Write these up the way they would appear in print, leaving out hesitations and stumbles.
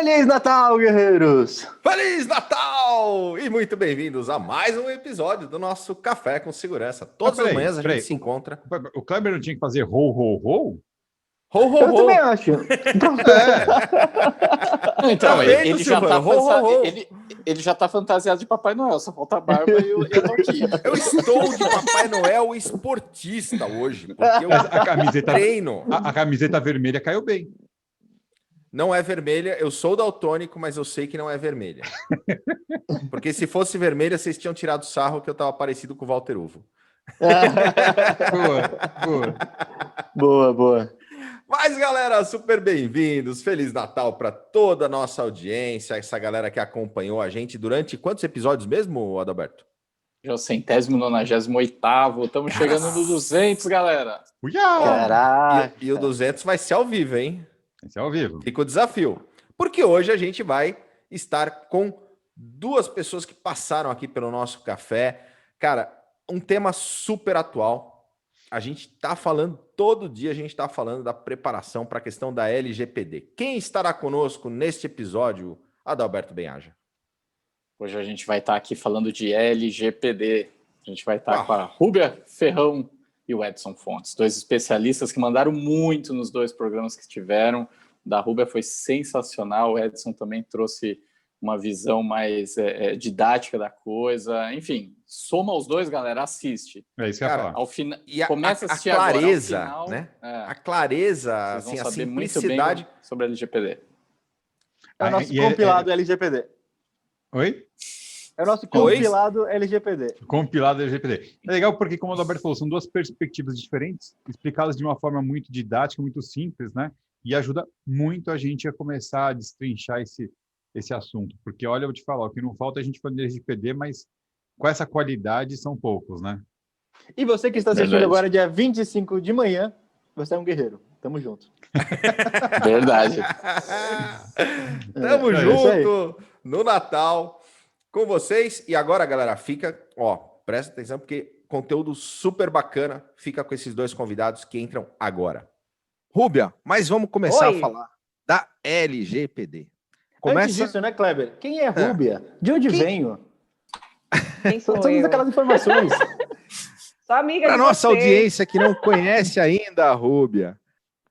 Feliz Natal, guerreiros! Feliz Natal! E muito bem-vindos a mais um episódio do nosso Café com Segurança. Todas as manhãs a gente se encontra. O Kleber não tinha que fazer ho, ho, ho? Ho, ho, Eu ho. também acho. Então, Tá ele, vendo, ele, já Silvano? tá Ho, ho, ho. ele já tá fantasiado de Papai Noel, só falta a barba e a touquinha. Eu estou de Papai Noel esportista hoje, porque eu A camiseta, treino. a camiseta vermelha caiu bem. Não é vermelha, eu sou daltônico, mas eu sei que não é vermelha. Porque se fosse vermelha, vocês tinham tirado sarro que eu tava parecido com o Walter Uvo. Boa. Boa. Mas, galera, super bem-vindos. Feliz Natal para toda a nossa audiência, essa galera que acompanhou a gente durante quantos episódios mesmo, Adalberto? Já é o 198º, estamos chegando no 200, galera. Caraca. E o 200 vai ser ao vivo, hein? Esse é ao vivo. Fica o desafio. Porque hoje a gente vai estar com duas pessoas que passaram aqui pelo nosso café. Cara, um tema super atual. A gente tá falando, todo dia a gente tá falando da preparação para a questão da LGPD. Quem estará conosco neste episódio, Adalberto Benhaja? Hoje a gente vai estar aqui falando de LGPD. A gente vai estar com a Rúbia Ferrão e o Edson Fontes, dois especialistas que mandaram muito nos dois programas que tiveram. Da Rúbia foi sensacional, o Edson também trouxe uma visão mais didática da coisa. Enfim, soma os dois, galera, assiste. É isso que eu ia falar. Ao final, E começa a assistir clareza, agora, ao final, né? A clareza, assim, a simplicidade. muito bem sobre a LGPD. É o nosso compilado LGPD. Oi? É o nosso compilado LGPD. Compilado LGPD. É legal porque, como o Adalberto falou, são duas perspectivas diferentes, explicadas de uma forma muito didática, muito simples, né? E ajuda muito a gente a começar a destrinchar esse assunto. Porque, olha, eu vou te falar, o que não falta é a gente falar de LGPD, mas com essa qualidade são poucos, né? E você que está assistindo agora, dia 25 de manhã, você é um guerreiro. Tamo junto. Verdade. Tamo junto no Natal com vocês. E agora, galera, presta atenção, porque conteúdo super bacana fica com esses dois convidados que entram agora. Rúbia, mas vamos começar a falar da LGPD. Antes disso, né, Kleber? Quem é Rúbia? De onde venho? Quem sou Todas eu? aquelas informações. Sou amiga Para de nossa vocês. audiência que não conhece ainda a Rúbia,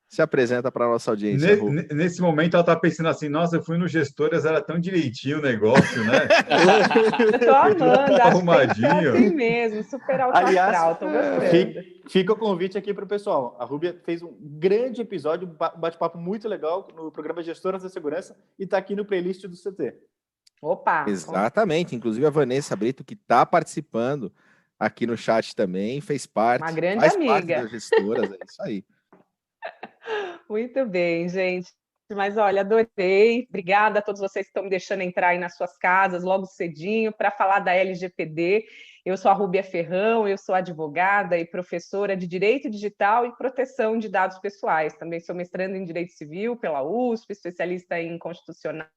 se apresenta para nossa audiência, Rúbia. Nesse momento ela tá pensando assim, nossa, eu fui no Gestoras, era tão direitinho o negócio, né? Eu tô amando, acho Arrumadinho. que assim mesmo, super alto astral, tô gostando. Fica o convite aqui para o pessoal. A Rúbia fez um grande episódio, um bate-papo muito legal no programa Gestoras da Segurança e está aqui no playlist do CT. Opa! Exatamente, inclusive a Vanessa Brito, que está participando aqui no chat também, fez parte. Uma grande faz amiga. parte das gestoras, é isso aí. Muito bem, gente. Mas olha, adorei. Obrigada a todos vocês que estão me deixando entrar aí nas suas casas logo cedinho para falar da LGPD. Eu sou a Rúbia Ferrão, eu sou advogada e professora de Direito Digital e Proteção de Dados Pessoais. Também sou mestranda em Direito Civil pela USP, especialista em Constitucional.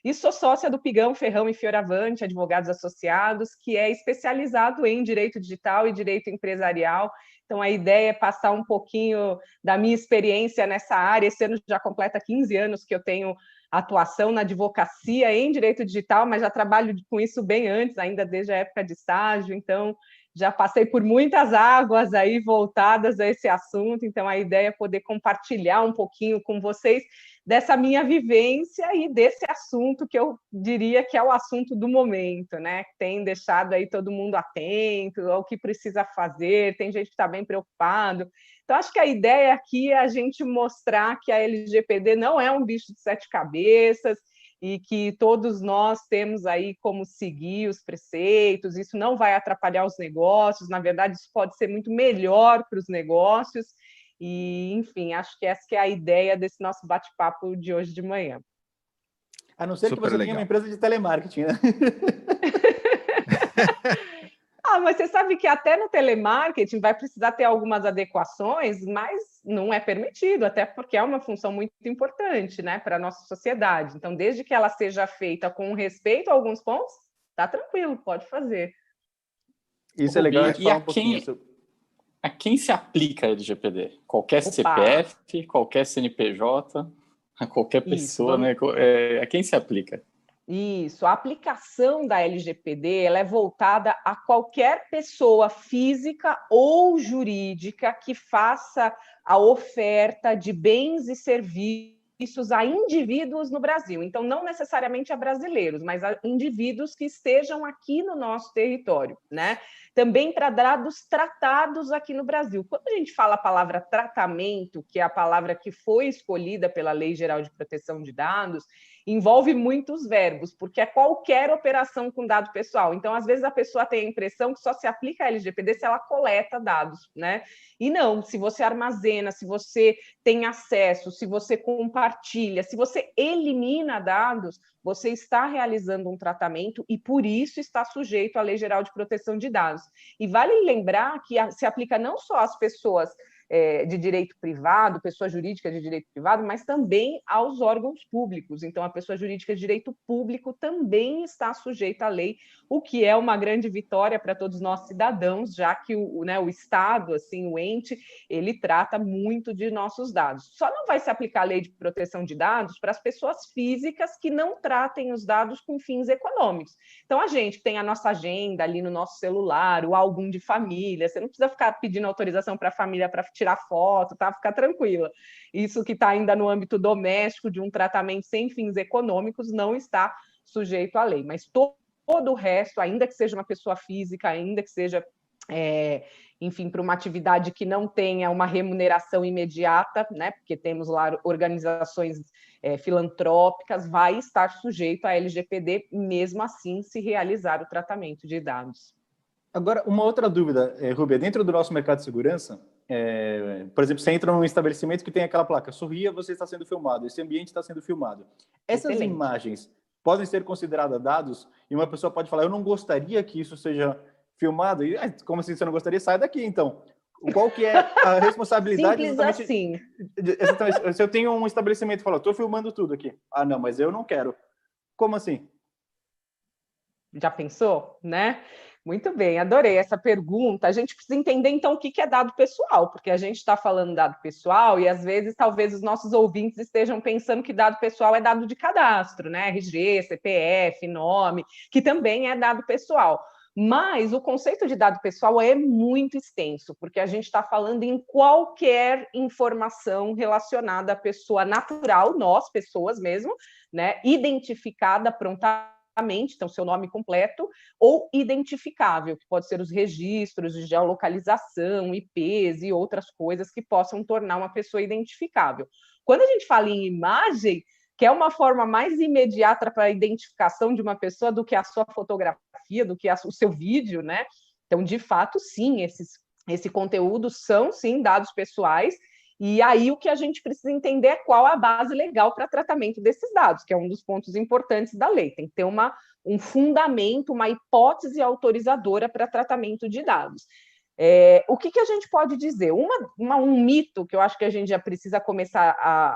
E sou sócia do Pigão, Ferrão e Fioravante, advogados associados, que é especializado em direito digital e direito empresarial. Então, a ideia é passar um pouquinho da minha experiência nessa área. Esse ano já completa 15 anos que eu tenho atuação na advocacia em direito digital, mas já trabalho com isso bem antes, ainda desde a época de estágio. Então, já passei por muitas águas aí voltadas a esse assunto. Então, a ideia é poder compartilhar um pouquinho com vocês dessa minha vivência e desse assunto que eu diria que é o assunto do momento, né? Tem deixado aí todo mundo atento ao que precisa fazer, tem gente que está bem preocupado. Então, acho que a ideia aqui é a gente mostrar que a LGPD não é um bicho de sete cabeças e que todos nós temos aí como seguir os preceitos, isso não vai atrapalhar os negócios, na verdade, isso pode ser muito melhor para os negócios. E, enfim, acho que essa que é a ideia desse nosso bate-papo de hoje de manhã. A não ser que você tenha uma empresa de telemarketing, né? Mas você sabe que até no telemarketing vai precisar ter algumas adequações, mas não é permitido, até porque é uma função muito importante, né, para a nossa sociedade. Então, desde que ela seja feita com respeito a alguns pontos, tá tranquilo, pode fazer. Isso é legal. A quem se aplica a LGPD? Qualquer CPF, qualquer CNPJ? A qualquer pessoa, né? A quem se aplica? Isso, a aplicação da LGPD ela é voltada a qualquer pessoa física ou jurídica que faça a oferta de bens e serviços a indivíduos no Brasil. Então, não necessariamente a brasileiros, mas a indivíduos que estejam aqui no nosso território, né? Também para dados tratados aqui no Brasil. Quando a gente fala a palavra tratamento, que é a palavra que foi escolhida pela Lei Geral de Proteção de Dados, envolve muitos verbos, porque é qualquer operação com dado pessoal. Então, às vezes, a pessoa tem a impressão que só se aplica a LGPD se ela coleta dados, né? E não, se você armazena, se você tem acesso, se você compartilha, se você elimina dados, você está realizando um tratamento e, por isso, está sujeito à Lei Geral de Proteção de Dados. E vale lembrar que se aplica não só às pessoas de direito privado, pessoa jurídica de direito privado, mas também aos órgãos públicos. Então, a pessoa jurídica de direito público também está sujeita à lei, o que é uma grande vitória para todos nós cidadãos, já que o Estado, assim, o ente, ele trata muito de nossos dados. Só não vai se aplicar a lei de proteção de dados para as pessoas físicas que não tratem os dados com fins econômicos. Então, a gente tem a nossa agenda ali no nosso celular, o álbum de família, você não precisa ficar pedindo autorização para a família para tirar foto, tá? Ficar tranquila. Isso que está ainda no âmbito doméstico de um tratamento sem fins econômicos não está sujeito à lei. Mas todo o resto, ainda que seja uma pessoa física, ainda que seja, enfim, para uma atividade que não tenha uma remuneração imediata, né? Porque temos lá organizações filantrópicas, vai estar sujeito à LGPD, mesmo assim, se realizar o tratamento de dados. Agora, uma outra dúvida, Rúbia, dentro do nosso mercado de segurança, por exemplo, você entra num estabelecimento que tem aquela placa, sorria, você está sendo filmado, esse ambiente está sendo filmado. Essas Excelente. imagens podem ser consideradas dados e uma pessoa pode falar, eu não gostaria que isso seja filmado. E, como assim você não gostaria? Sai daqui, então. Qual que é a responsabilidade? Simples exatamente, assim. Exatamente. Se eu tenho um estabelecimento e falo, estou filmando tudo aqui. Ah, não, mas eu não quero. Como assim? Já pensou, né? Muito bem, adorei essa pergunta. A gente precisa entender, então, o que é dado pessoal, porque a gente está falando dado pessoal e, às vezes, talvez os nossos ouvintes estejam pensando que dado pessoal é dado de cadastro, né? RG, CPF, nome, que também é dado pessoal. Mas o conceito de dado pessoal é muito extenso, porque a gente está falando em qualquer informação relacionada à pessoa natural, nós, pessoas mesmo, né? Identificada prontamente, então seu nome completo, ou identificável, que pode ser os registros de geolocalização, IPs e outras coisas que possam tornar uma pessoa identificável. Quando a gente fala em imagem, que é uma forma mais imediata para a identificação de uma pessoa do que a sua fotografia, do que o seu vídeo, né? Então, de fato, sim, esse conteúdo são, sim, dados pessoais. E aí o que a gente precisa entender é qual a base legal para tratamento desses dados, que é um dos pontos importantes da lei. Tem que ter um fundamento, uma hipótese autorizadora para tratamento de dados. O que a gente pode dizer? Um mito que eu acho que a gente já precisa começar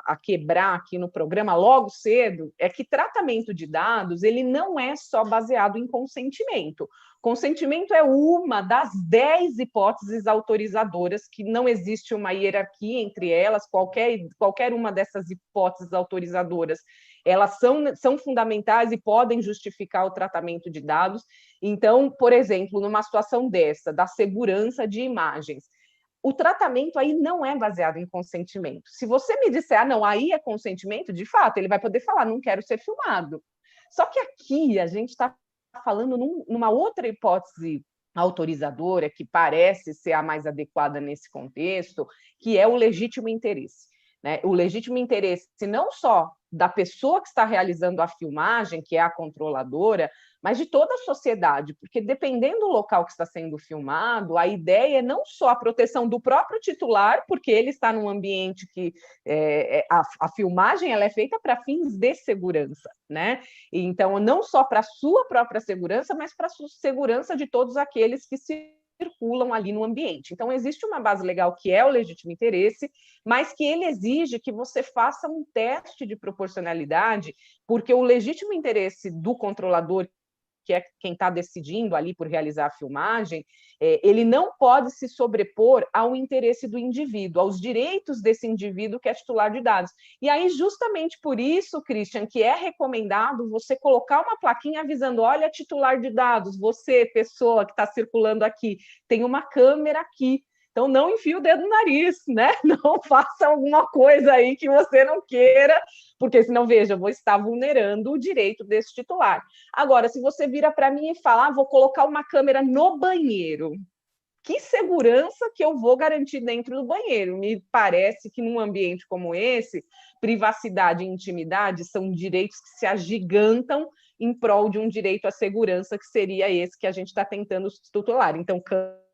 a quebrar aqui no programa logo cedo é que tratamento de dados ele não é só baseado em consentimento. Consentimento é uma das 10 hipóteses autorizadoras, que não existe uma hierarquia entre elas, qualquer uma dessas hipóteses autorizadoras, elas são fundamentais e podem justificar o tratamento de dados. Então, por exemplo, numa situação dessa, da segurança de imagens, o tratamento aí não é baseado em consentimento. Se você me disser, não, aí é consentimento, de fato, ele vai poder falar, não quero ser filmado. Só que aqui a gente está falando numa outra hipótese autorizadora, que parece ser a mais adequada nesse contexto, que é o legítimo interesse. Né? O legítimo interesse não só da pessoa que está realizando a filmagem, que é a controladora, mas de toda a sociedade, porque dependendo do local que está sendo filmado, a ideia é não só a proteção do próprio titular, porque ele está num ambiente que a filmagem ela é feita para fins de segurança, né? Então, não só para a sua própria segurança, mas para a segurança de todos aqueles que circulam ali no ambiente. Então, existe uma base legal que é o legítimo interesse, mas que ele exige que você faça um teste de proporcionalidade, porque o legítimo interesse do controlador, que é quem está decidindo ali por realizar a filmagem, ele não pode se sobrepor ao interesse do indivíduo, aos direitos desse indivíduo que é titular de dados. E aí, justamente por isso, Christian, que é recomendado você colocar uma plaquinha avisando, olha, titular de dados, você, pessoa que está circulando aqui, tem uma câmera aqui. Então, não enfie o dedo no nariz, né? Não faça alguma coisa aí que você não queira, porque senão, veja, eu vou estar vulnerando o direito desse titular. Agora, se você vira para mim e fala, vou colocar uma câmera no banheiro, que segurança que eu vou garantir dentro do banheiro? Me parece que num ambiente como esse, privacidade e intimidade são direitos que se agigantam em prol de um direito à segurança, que seria esse que a gente está tentando tutelar. Então,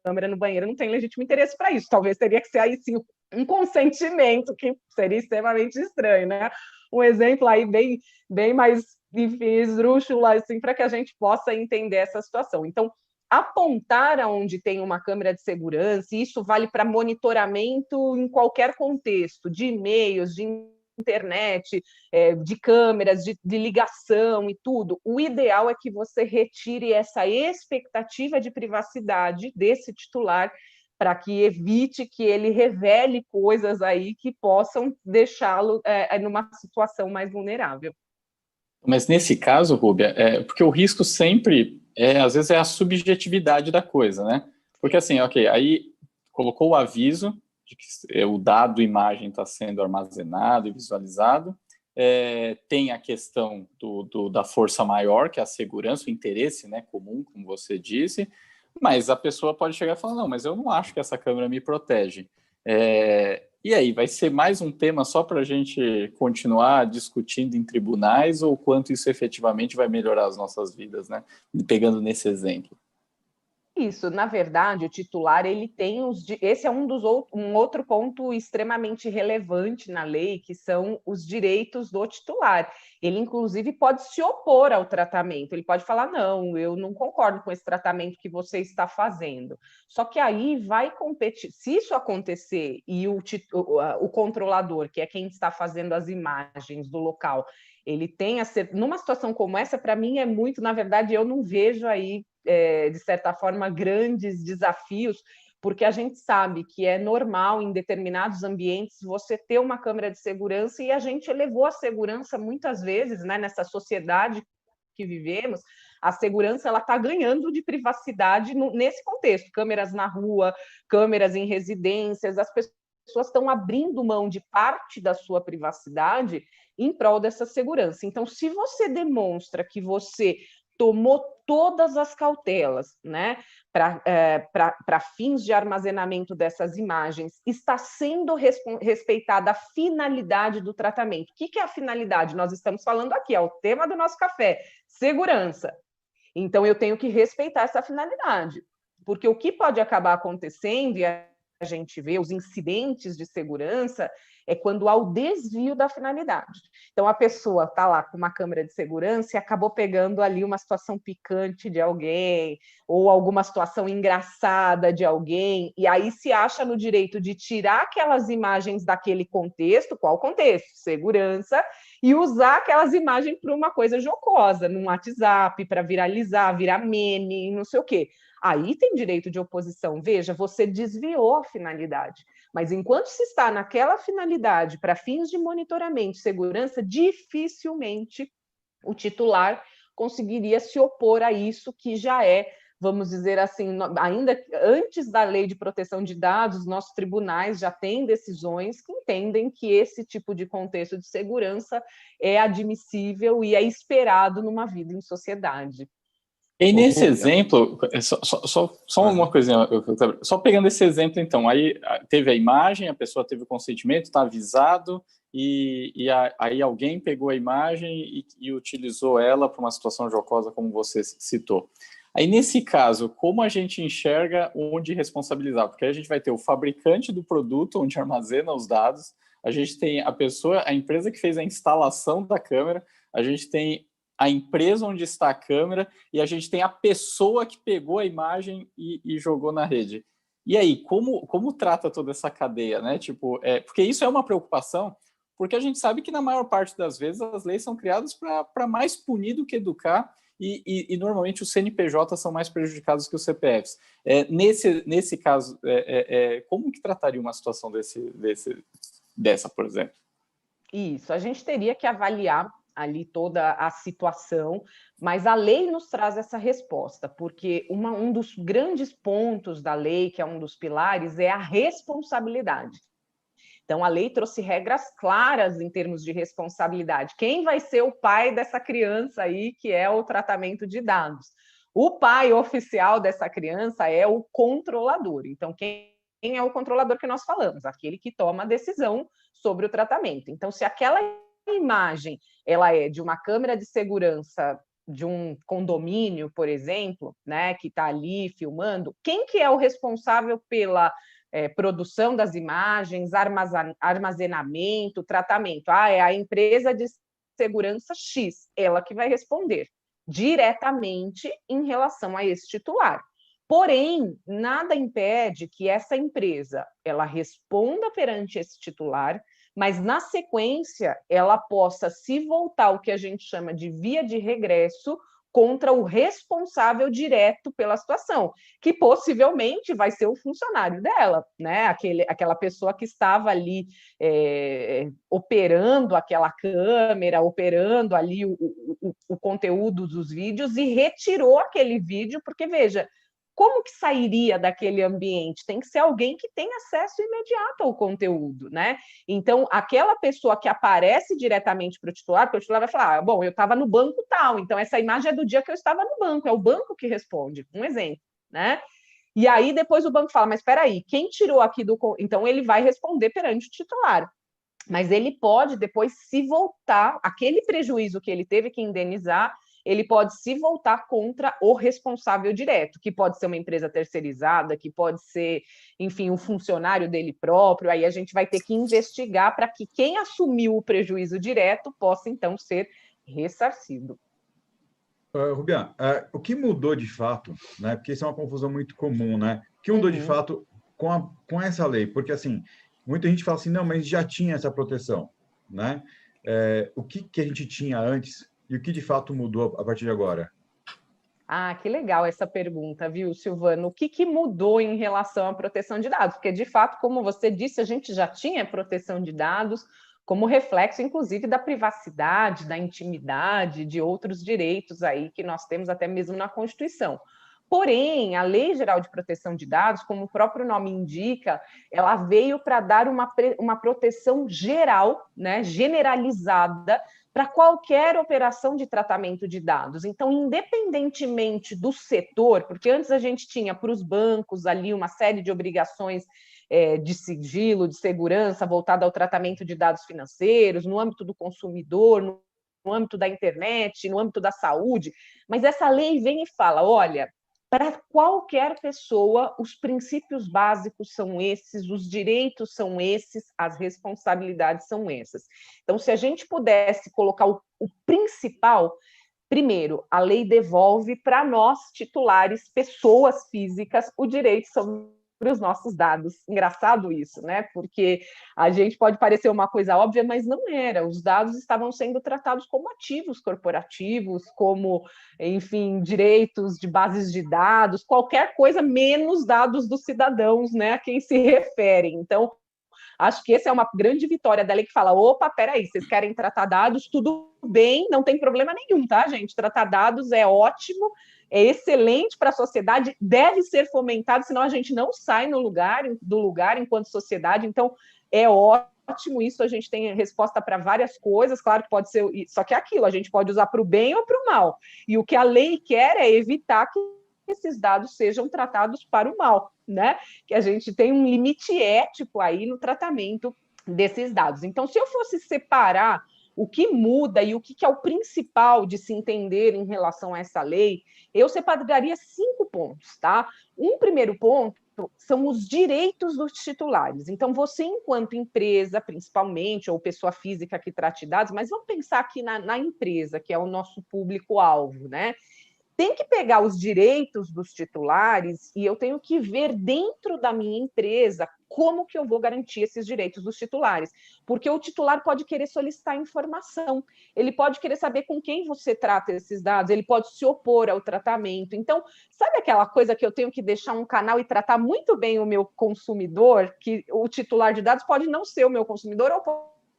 câmera no banheiro não tem legítimo interesse para isso. Talvez teria que ser aí sim um consentimento, que seria extremamente estranho, né? Um exemplo aí bem mais, enfim, esdrúxulo, assim, para que a gente possa entender essa situação. Então, apontar aonde tem uma câmera de segurança, e isso vale para monitoramento em qualquer contexto, de e-mails, de internet, de câmeras, de ligação e tudo. O ideal é que você retire essa expectativa de privacidade desse titular para que evite que ele revele coisas aí que possam deixá-lo numa situação mais vulnerável. Mas nesse caso, Rúbia, porque o risco sempre, às vezes, é a subjetividade da coisa, né? Porque assim, ok, aí colocou o aviso de que o dado imagem está sendo armazenado e visualizado, tem a questão da força maior, que é a segurança, o interesse, né, comum, como você disse, mas a pessoa pode chegar e falar, não, mas eu não acho que essa câmera me protege. E aí, vai ser mais um tema só para a gente continuar discutindo em tribunais, ou quanto isso efetivamente vai melhorar as nossas vidas, né? Pegando nesse exemplo. Isso, na verdade, o titular, ele tem esse é um outro ponto extremamente relevante na lei, que são os direitos do titular. Ele, inclusive, pode se opor ao tratamento, ele pode falar, não, eu não concordo com esse tratamento que você está fazendo. Só que aí vai competir, se isso acontecer e o controlador, que é quem está fazendo as imagens do local, ele tem numa situação como essa, para mim é muito, na verdade, eu não vejo aí, de certa forma, grandes desafios, porque a gente sabe que é normal em determinados ambientes você ter uma câmera de segurança, e a gente elevou a segurança muitas vezes, né, nessa sociedade que vivemos, a segurança ela está ganhando de privacidade nesse contexto, câmeras na rua, câmeras em residências, as pessoas estão abrindo mão de parte da sua privacidade em prol dessa segurança. Então, se você demonstra que você tomou todas as cautelas, né, para fins de armazenamento dessas imagens, está sendo respeitada a finalidade do tratamento. O que é a finalidade? Nós estamos falando aqui, é o tema do nosso café, segurança. Então, eu tenho que respeitar essa finalidade, porque o que pode acabar acontecendo, e a gente vê os incidentes de segurança, é quando há o desvio da finalidade. Então, a pessoa está lá com uma câmera de segurança e acabou pegando ali uma situação picante de alguém, ou alguma situação engraçada de alguém, e aí se acha no direito de tirar aquelas imagens daquele contexto. Qual contexto? Segurança, e usar aquelas imagens para uma coisa jocosa, num WhatsApp, para viralizar, virar meme, não sei o quê. Aí tem direito de oposição. Veja, você desviou a finalidade. Mas enquanto se está naquela finalidade para fins de monitoramento e segurança, dificilmente o titular conseguiria se opor a isso, que já vamos dizer assim, ainda antes da lei de proteção de dados, nossos tribunais já têm decisões que entendem que esse tipo de contexto de segurança é admissível e é esperado numa vida em sociedade. E nesse exemplo, só uma coisinha, só pegando esse exemplo, então, aí teve a imagem, a pessoa teve o consentimento, está avisado, aí alguém pegou a imagem e utilizou ela para uma situação jocosa, como você citou. Aí, nesse caso, como a gente enxerga onde responsabilizar? Porque aí a gente vai ter o fabricante do produto, onde armazena os dados, a gente tem a empresa que fez a instalação da câmera, a gente tem a empresa onde está a câmera, e a gente tem a pessoa que pegou a imagem e jogou na rede. E aí, como trata toda essa cadeia, né? Tipo, porque isso é uma preocupação, porque a gente sabe que na maior parte das vezes as leis são criadas para mais punir do que educar, e normalmente os CNPJs são mais prejudicados que os CPFs. Nesse caso, como que trataria uma situação dessa, por exemplo? Isso, a gente teria que avaliar ali toda a situação, mas a lei nos traz essa resposta, porque um dos grandes pontos da lei, que é um dos pilares, é a responsabilidade. Então, a lei trouxe regras claras em termos de responsabilidade. Quem vai ser o pai dessa criança aí, que é o tratamento de dados? O pai oficial dessa criança é o controlador. Então, quem é o controlador que nós falamos? Aquele que toma a decisão sobre o tratamento. Então, se aquela imagem ela é de uma câmera de segurança de um condomínio, por exemplo, né, que está ali filmando, quem que é o responsável pela produção das imagens, armazenamento, tratamento? É a empresa de segurança X, ela que vai responder diretamente em relação a esse titular. Porém, nada impede que essa empresa ela responda perante esse titular, mas na sequência ela possa se voltar ao que a gente chama de via de regresso contra o responsável direto pela situação, que possivelmente vai ser o funcionário dela, né? Aquela pessoa que estava ali operando aquela câmera, operando ali o conteúdo dos vídeos e retirou aquele vídeo, porque, veja, como que sairia daquele ambiente? Tem que ser alguém que tem acesso imediato ao conteúdo, né? Então, aquela pessoa que aparece diretamente para o titular, porque o titular vai falar, bom, eu estava no banco tal, então essa imagem é do dia que eu estava no banco, é o banco que responde, um exemplo, né? E aí depois o banco fala, mas espera aí, quem tirou aqui do... Então ele vai responder perante o titular. Mas ele pode depois se voltar, aquele prejuízo que ele teve que indenizar, ele pode se voltar contra o responsável direto, que pode ser uma empresa terceirizada, que pode ser, enfim, um funcionário dele próprio. Aí a gente vai ter que investigar para que quem assumiu o prejuízo direto possa, então, ser ressarcido. Rubiá, o que mudou de fato, né? Porque isso é uma confusão muito comum, né? O que mudou de fato com essa lei? Porque, assim, muita gente fala assim, não, mas já tinha essa proteção, né? O que a gente tinha antes e o que de fato mudou a partir de agora? Que legal essa pergunta, viu, Silvano? O que mudou em relação à proteção de dados? Porque, de fato, como você disse, a gente já tinha proteção de dados como reflexo, inclusive, da privacidade, da intimidade, de outros direitos aí que nós temos até mesmo na Constituição. Porém, a Lei Geral de Proteção de Dados, como o próprio nome indica, ela veio para dar uma proteção geral, né, generalizada, para qualquer operação de tratamento de dados. Então, independentemente do setor, porque antes a gente tinha para os bancos ali uma série de obrigações de sigilo, de segurança, voltada ao tratamento de dados financeiros, no âmbito do consumidor, no âmbito da internet, no âmbito da saúde, mas essa lei vem e fala, olha, para qualquer pessoa, os princípios básicos são esses, os direitos são esses, as responsabilidades são essas. Então, se a gente pudesse colocar o principal, primeiro, a lei devolve para nós, titulares, pessoas físicas, o direito sobre os nossos dados. Engraçado isso, né? Porque a gente pode parecer uma coisa óbvia, mas não era. Os dados estavam sendo tratados como ativos corporativos, como, enfim, direitos de bases de dados, qualquer coisa menos dados dos cidadãos, né? A quem se referem. Então, acho que essa é uma grande vitória da lei que fala, opa, peraí, vocês querem tratar dados, tudo bem, não tem problema nenhum, tá, gente? Tratar dados é ótimo, é excelente para a sociedade, deve ser fomentado, senão a gente não sai do lugar enquanto sociedade, então é ótimo isso, a gente tem resposta para várias coisas, claro que pode ser, só que é aquilo, a gente pode usar para o bem ou para o mal, e o que a lei quer é evitar que esses dados sejam tratados para o mal, né? Que a gente tem um limite ético aí no tratamento desses dados. Então, se eu fosse separar o que muda e o que é o principal de se entender em relação a essa lei, eu separaria 5 pontos, tá? Um primeiro ponto são os direitos dos titulares. Então, você, enquanto empresa, principalmente, ou pessoa física que trate dados, mas vamos pensar aqui na empresa, que é o nosso público-alvo, né? Tem que pegar os direitos dos titulares e eu tenho que ver dentro da minha empresa como que eu vou garantir esses direitos dos titulares? Porque o titular pode querer solicitar informação, ele pode querer saber com quem você trata esses dados, ele pode se opor ao tratamento. Então, sabe aquela coisa que eu tenho que deixar um canal e tratar muito bem o meu consumidor, que o titular de dados pode não ser o meu consumidor ou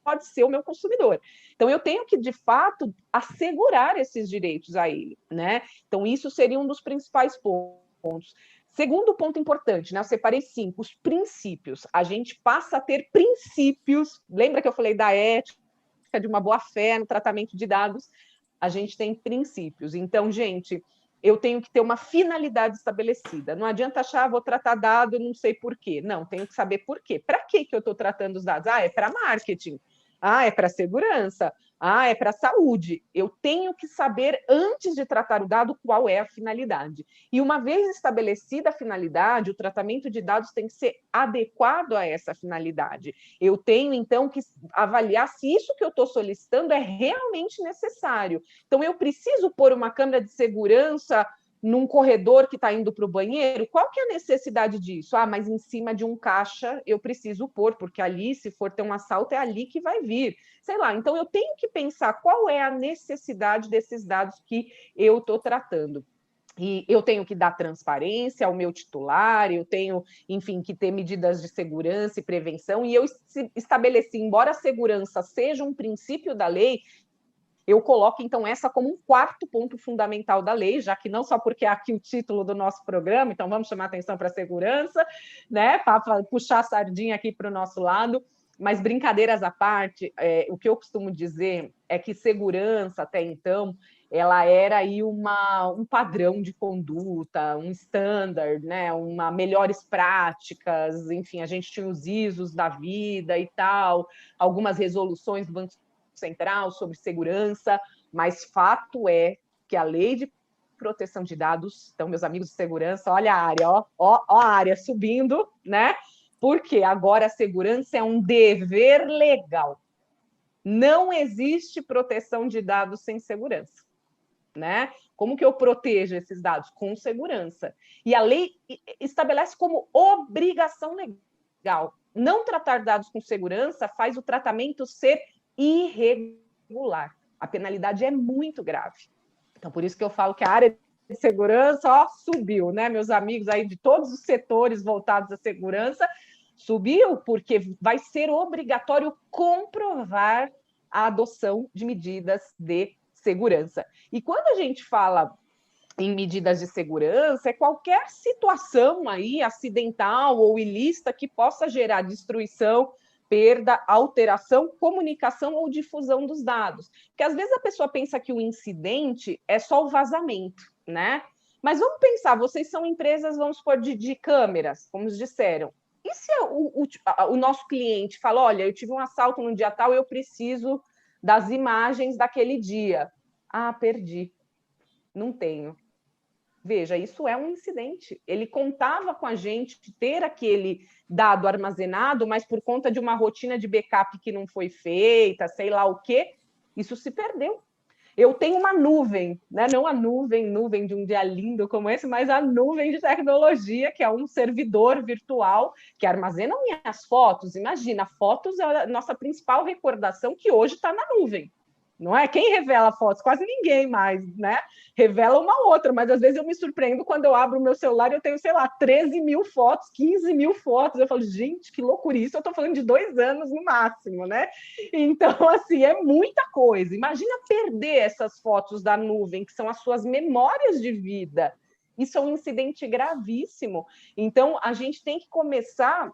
pode ser o meu consumidor. Então, eu tenho que, de fato, assegurar esses direitos a ele, né? Então, isso seria um dos principais pontos. Segundo ponto importante, né? Eu separei 5, os princípios. A gente passa a ter princípios. Lembra que eu falei da ética, de uma boa-fé no tratamento de dados? A gente tem princípios. Então, gente, eu tenho que ter uma finalidade estabelecida. Não adianta achar, vou tratar dado, não sei por quê. Não, tenho que saber por quê. Para que eu estou tratando os dados? É para marketing. É para segurança. É para saúde. Eu tenho que saber, antes de tratar o dado, qual é a finalidade. E uma vez estabelecida a finalidade, o tratamento de dados tem que ser adequado a essa finalidade. Eu tenho, então, que avaliar se isso que eu estou solicitando é realmente necessário. Então, eu preciso pôr uma câmera de segurança num corredor que está indo para o banheiro? Qual que é a necessidade disso? Mas em cima de um caixa eu preciso pôr, porque ali, se for ter um assalto, é ali que vai vir. Sei lá, então eu tenho que pensar qual é a necessidade desses dados que eu estou tratando. E eu tenho que dar transparência ao meu titular, eu tenho, enfim, que ter medidas de segurança e prevenção, e eu estabeleci, embora a segurança seja um princípio da lei, eu coloco, então, essa como um quarto ponto fundamental da lei, já que não só porque é aqui o título do nosso programa, então vamos chamar atenção para a segurança, né, para puxar a sardinha aqui para o nosso lado, mas brincadeiras à parte, o que eu costumo dizer é que segurança, até então, ela era aí um padrão de conduta, um standard, né, uma melhores práticas, enfim, a gente tinha os ISOs da vida e tal, algumas resoluções do Banco Central sobre segurança, mas fato é que a lei de proteção de dados, então, meus amigos de segurança, olha a área, ó a área subindo, né? Porque agora a segurança é um dever legal. Não existe proteção de dados sem segurança, né? Como que eu protejo esses dados? Com segurança. E a lei estabelece como obrigação legal. Não tratar dados com segurança faz o tratamento ser irregular. A penalidade é muito grave. Então, por isso que eu falo que a área de segurança subiu, né? Meus amigos aí de todos os setores voltados à segurança, subiu porque vai ser obrigatório comprovar a adoção de medidas de segurança. E quando a gente fala em medidas de segurança, é qualquer situação aí acidental ou ilícita que possa gerar destruição, perda, alteração, comunicação ou difusão dos dados. Porque às vezes a pessoa pensa que o incidente é só o vazamento, né? Mas vamos pensar, vocês são empresas, vamos supor, de câmeras, como disseram. E se o nosso cliente fala, olha, eu tive um assalto no dia tal, eu preciso das imagens daquele dia. Perdi. Não tenho. Veja, isso é um incidente. Ele contava com a gente ter aquele dado armazenado, mas por conta de uma rotina de backup que não foi feita, sei lá o quê, isso se perdeu. Eu tenho uma nuvem, né? Não a nuvem de um dia lindo como esse, mas a nuvem de tecnologia, que é um servidor virtual que armazena minhas fotos. Imagina, fotos é a nossa principal recordação, que hoje está na nuvem. Não é? Quem revela fotos? Quase ninguém mais, né? Revela uma outra, mas às vezes eu me surpreendo quando eu abro o meu celular e eu tenho, sei lá, 13 mil fotos, 15 mil fotos. Eu falo, gente, que loucura isso. Eu estou falando de 2 anos no máximo, né? Então, assim, é muita coisa. Imagina perder essas fotos da nuvem, que são as suas memórias de vida. Isso é um incidente gravíssimo. Então, a gente tem que começar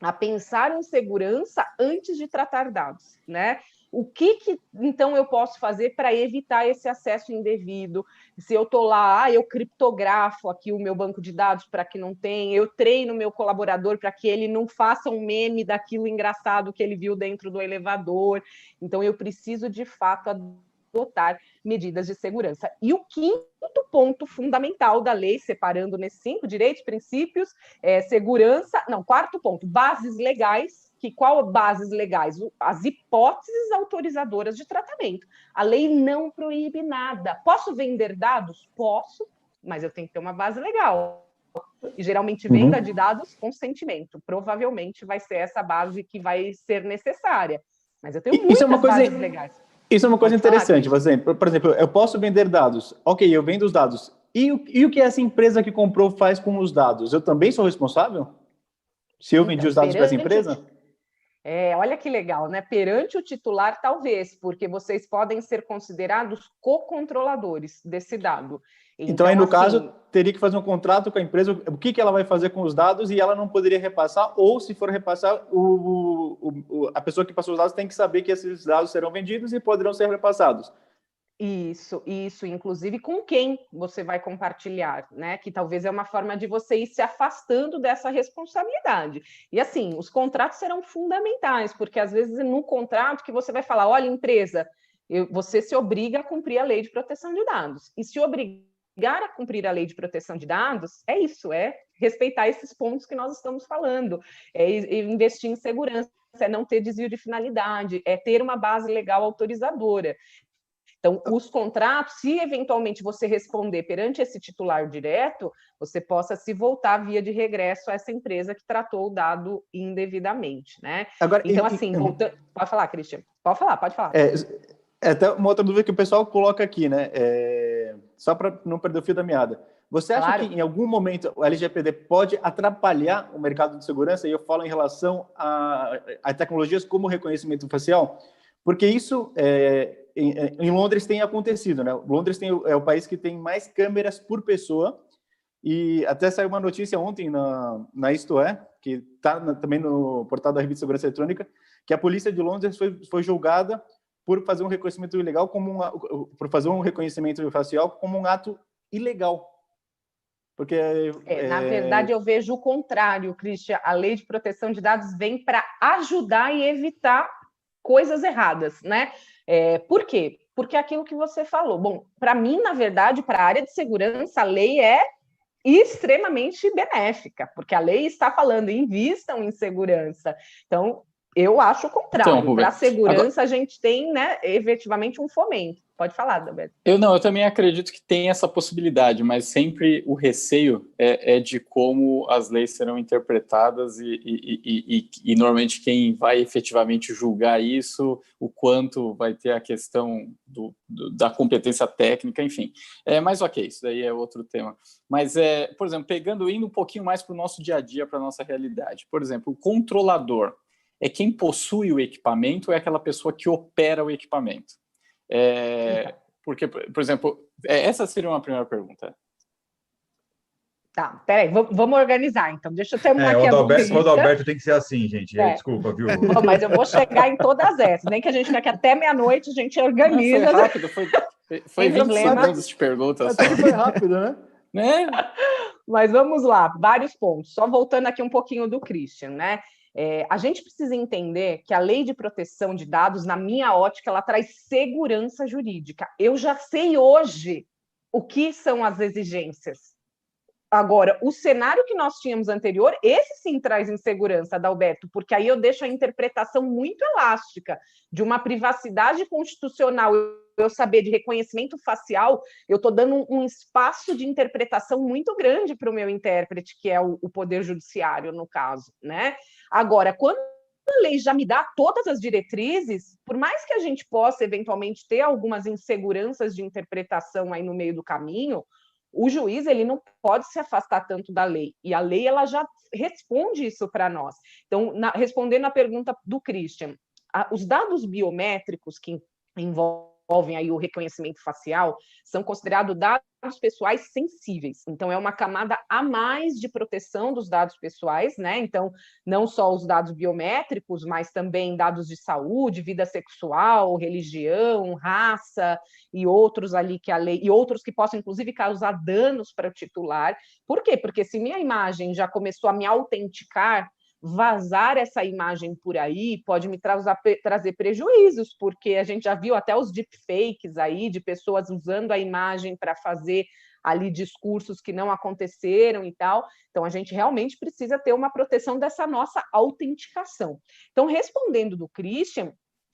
a pensar em segurança antes de tratar dados, né? O que então eu posso fazer para evitar esse acesso indevido? Se eu estou lá, eu criptografo aqui o meu banco de dados para que não tenha, eu treino o meu colaborador para que ele não faça um meme daquilo engraçado que ele viu dentro do elevador. Então, eu preciso, de fato, adotar medidas de segurança. E o quinto ponto fundamental da lei, separando nesses 5 direitos, princípios, segurança... Não, quarto ponto, bases legais. Qual bases legais? As hipóteses autorizadoras de tratamento. A lei não proíbe nada. Posso vender dados? Posso, mas eu tenho que ter uma base legal. E geralmente venda de dados, consentimento. Provavelmente vai ser essa base que vai ser necessária. Mas eu tenho muitas bases legais. Isso é uma coisa interessante. Por exemplo, eu posso vender dados. Ok, eu vendo os dados. E o que essa empresa que comprou faz com os dados? Eu também sou responsável? Se eu vendi os dados para essa empresa? Olha que legal, né? Perante o titular, talvez, porque vocês podem ser considerados co-controladores desse dado. Então, aí, no caso, teria que fazer um contrato com a empresa, o que ela vai fazer com os dados, e ela não poderia repassar, ou se for repassar, a pessoa que passou os dados tem que saber que esses dados serão vendidos e poderão ser repassados. Isso, inclusive com quem você vai compartilhar, né? Que talvez é uma forma de você ir se afastando dessa responsabilidade. E assim, os contratos serão fundamentais, porque às vezes no contrato que você vai falar, olha, empresa, você se obriga a cumprir a lei de proteção de dados. E se obrigar a cumprir a lei de proteção de dados, é isso, é respeitar esses pontos que nós estamos falando, é investir em segurança, é não ter desvio de finalidade, é ter uma base legal autorizadora. Então, os contratos, se eventualmente você responder perante esse titular direto, você possa se voltar via de regresso a essa empresa que tratou o dado indevidamente, né? Agora, então, assim, voltando... Pode falar, Christian. Pode falar. Até uma outra dúvida que o pessoal coloca aqui, né? Só para não perder o fio da meada. Você acha que, em algum momento, o LGPD pode atrapalhar o mercado de segurança? E eu falo em relação a tecnologias como reconhecimento facial? Porque isso... em Londres tem acontecido, né? Londres é o país que tem mais câmeras por pessoa, e até saiu uma notícia ontem na Isto É, que está também no portal da Revista de Segurança Eletrônica, que a polícia de Londres foi julgada por fazer um reconhecimento ilegal por fazer um reconhecimento facial como um ato ilegal. Porque na verdade, eu vejo o contrário, Christian. A lei de proteção de dados vem para ajudar e evitar coisas erradas, né? Por quê? Porque é aquilo que você falou. Bom, para mim, na verdade, para a área de segurança, a lei é extremamente benéfica, porque a lei está falando, invistam em segurança. Então, eu acho o contrário. Então, para a segurança, a gente tem, né, efetivamente um fomento. Pode falar, Dalberto. Eu também acredito que tem essa possibilidade, mas sempre o receio é de como as leis serão interpretadas e normalmente quem vai efetivamente julgar isso, o quanto vai ter a questão da competência técnica, enfim. Mas ok, isso daí é outro tema. Mas, por exemplo, indo um pouquinho mais para o nosso dia a dia, para a nossa realidade. Por exemplo, o controlador é quem possui o equipamento ou é aquela pessoa que opera o equipamento? Porque, por exemplo, essa seria uma primeira pergunta. Tá, peraí, vamos organizar, então. Deixa eu terminar aqui a dúvida. O Adalberto tem que ser assim, gente. Desculpa, viu? Bom, mas eu vou chegar em todas essas. Nem que a gente fique aqui até meia-noite, a gente organiza. Foi rápido, foi 20 segundos de pergunta. Até foi rápido, né? Mas vamos lá, vários pontos. Só voltando aqui um pouquinho do Christian, né? A gente precisa entender que a lei de proteção de dados, na minha ótica, ela traz segurança jurídica. Eu já sei hoje o que são as exigências. Agora, o cenário que nós tínhamos anterior, esse sim traz insegurança, Adalberto, porque aí eu deixo a interpretação muito elástica de uma privacidade constitucional. Eu saber de reconhecimento facial, eu estou dando um espaço de interpretação muito grande para o meu intérprete, que é o Poder Judiciário, no caso, né? Agora, quando a lei já me dá todas as diretrizes, por mais que a gente possa eventualmente ter algumas inseguranças de interpretação aí no meio do caminho, o juiz ele não pode se afastar tanto da lei, e a lei ela já responde isso para nós. Então, respondendo à pergunta do Christian, os dados biométricos que envolvem aí o reconhecimento facial são considerados dados pessoais sensíveis. Então, é uma camada a mais de proteção dos dados pessoais, né? Então, não só os dados biométricos, mas também dados de saúde, vida sexual, religião, raça e outros ali que a lei, e outros que possam, inclusive, causar danos para o titular. Por quê? Porque se minha imagem já começou a me autenticar, vazar essa imagem por aí pode me trazer prejuízos, porque a gente já viu até os deepfakes aí, de pessoas usando a imagem para fazer ali discursos que não aconteceram e tal. Então, a gente realmente precisa ter uma proteção dessa nossa autenticação. Então, respondendo do Christian,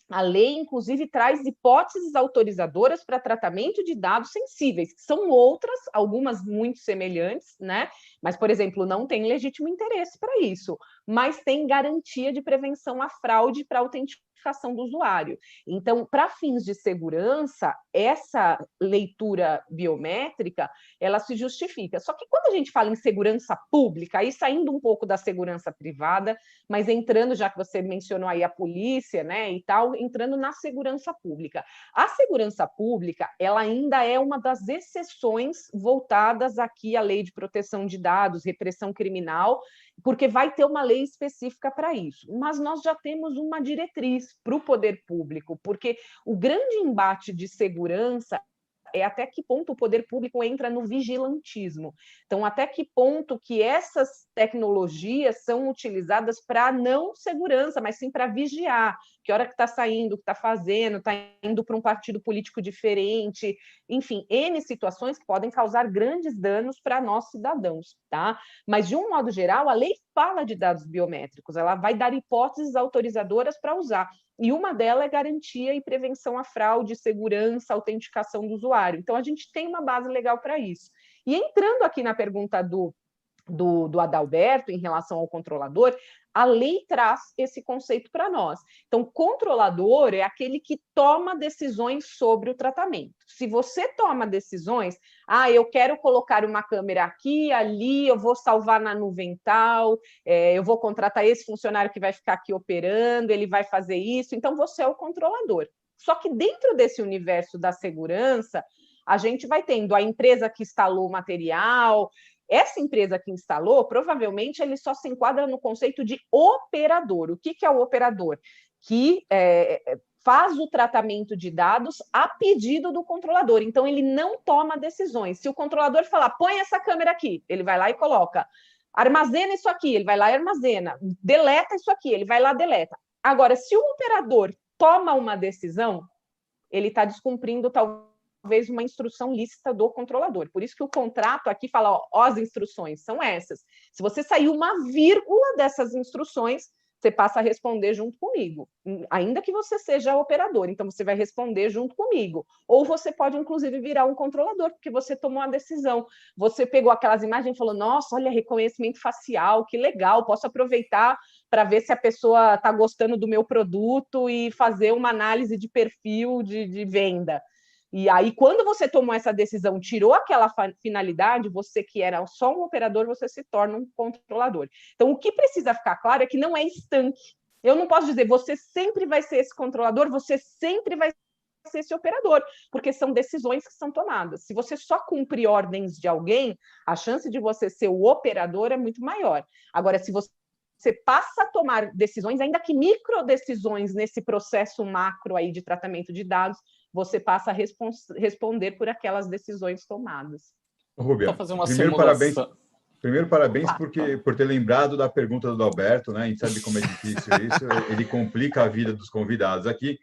A lei, inclusive, traz hipóteses autorizadoras para tratamento de dados sensíveis, que são outras, algumas muito semelhantes, né? Mas, por exemplo, não tem legítimo interesse para isso, mas tem garantia de prevenção à fraude para autenticação do usuário. Então, para fins de segurança, essa leitura biométrica, ela se justifica. Só que quando a gente fala em segurança pública, aí saindo um pouco da segurança privada, mas entrando, já que você mencionou aí a polícia, né, e tal, entrando na segurança pública. A segurança pública, ela ainda é uma das exceções voltadas aqui à lei de proteção de dados, repressão criminal, porque vai ter uma lei específica para isso. Mas nós já temos uma diretriz para o poder público, porque o grande embate de segurança é até que ponto o poder público entra no vigilantismo. Então, até que ponto que essas tecnologias são utilizadas para não segurança, mas sim para vigiar, que hora que está saindo, o que está fazendo, está indo para um partido político diferente, enfim, N situações que podem causar grandes danos para nós cidadãos, tá? Mas, de um modo geral, a lei fala de dados biométricos, ela vai dar hipóteses autorizadoras para usar. E uma delas é garantia e prevenção à fraude, segurança, autenticação do usuário. Então, a gente tem uma base legal para isso. E entrando aqui na pergunta do Adalberto em relação ao controlador, a lei traz esse conceito para nós. Então, controlador é aquele que toma decisões sobre o tratamento. Se você toma decisões, eu quero colocar uma câmera aqui, ali, eu vou salvar na nuvem tal, eu vou contratar esse funcionário que vai ficar aqui operando, ele vai fazer isso, então você é o controlador. Só que dentro desse universo da segurança, a gente vai tendo a empresa que instalou o material. Essa empresa que instalou, provavelmente, ele só se enquadra no conceito de operador. O que é o operador? Que faz o tratamento de dados a pedido do controlador. Então, ele não toma decisões. Se o controlador falar, põe essa câmera aqui, ele vai lá e coloca. Armazena isso aqui, ele vai lá e armazena. Deleta isso aqui, ele vai lá e deleta. Agora, se o operador toma uma decisão, ele está descumprindo talvez uma instrução lícita do controlador. Por isso que o contrato aqui fala, as instruções são essas. Se você sair uma vírgula dessas instruções, você passa a responder junto comigo, ainda que você seja operador, então você vai responder junto comigo. Ou você pode, inclusive, virar um controlador, porque você tomou a decisão. Você pegou aquelas imagens e falou, nossa, olha, reconhecimento facial, que legal, posso aproveitar para ver se a pessoa está gostando do meu produto e fazer uma análise de perfil de venda. E aí, quando você tomou essa decisão, tirou aquela finalidade, você que era só um operador, você se torna um controlador. Então, o que precisa ficar claro é que não é estanque. Eu não posso dizer, você sempre vai ser esse controlador, você sempre vai ser esse operador, porque são decisões que são tomadas. Se você só cumprir ordens de alguém, a chance de você ser o operador é muito maior. Agora, se você passa a tomar decisões, ainda que microdecisões nesse processo macro aí de tratamento de dados, você passa a responder por aquelas decisões tomadas. Rúbia, primeiro parabéns por ter lembrado da pergunta do Alberto, né? A gente sabe como é difícil isso, ele complica a vida dos convidados aqui.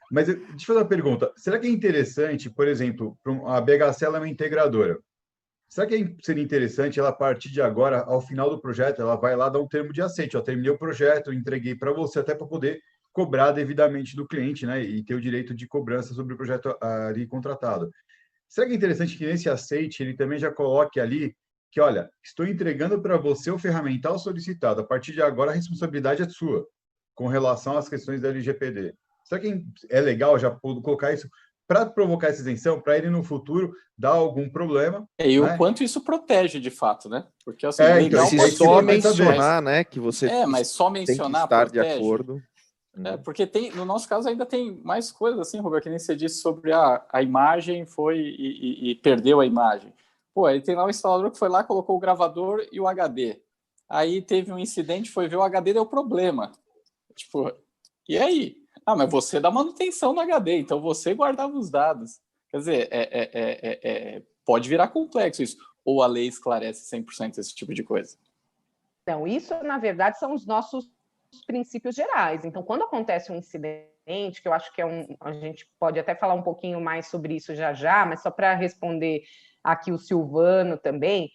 Mas deixa eu fazer uma pergunta. Será que é interessante, por exemplo, a BHC ela é uma integradora? Será que seria interessante ela, a partir de agora, ao final do projeto, ela vai lá dar um termo de aceite? Eu terminei o projeto, entreguei para você, até para poder cobrar devidamente do cliente, né? E ter o direito de cobrança sobre o projeto ali contratado. Será que é interessante que nesse aceite ele também já coloque ali que, olha, estou entregando para você o ferramental solicitado. A partir de agora, a responsabilidade é sua com relação às questões da LGPD. Será que é legal já colocar isso para provocar essa isenção, para ele no futuro dar algum problema? E o quanto isso protege de fato, né? Porque assim, legal então, só mencionar, né, que você mas só mencionar tem que estar protege. De acordo. Porque no nosso caso ainda tem mais coisas assim, Roberto, que nem você disse sobre a imagem foi e perdeu a imagem. Pô, aí tem lá um instalador que foi lá, colocou o gravador e o HD. Aí teve um incidente, foi ver o HD, deu problema. Tipo, e aí? Mas você dá manutenção no HD, então você guardava os dados. Quer dizer, pode virar complexo isso. Ou a lei esclarece 100% esse tipo de coisa? Então, isso, na verdade, são os nossos princípios gerais. Então, quando acontece um incidente, que eu acho que a gente pode até falar um pouquinho mais sobre isso já, mas só para responder aqui o Silvano também,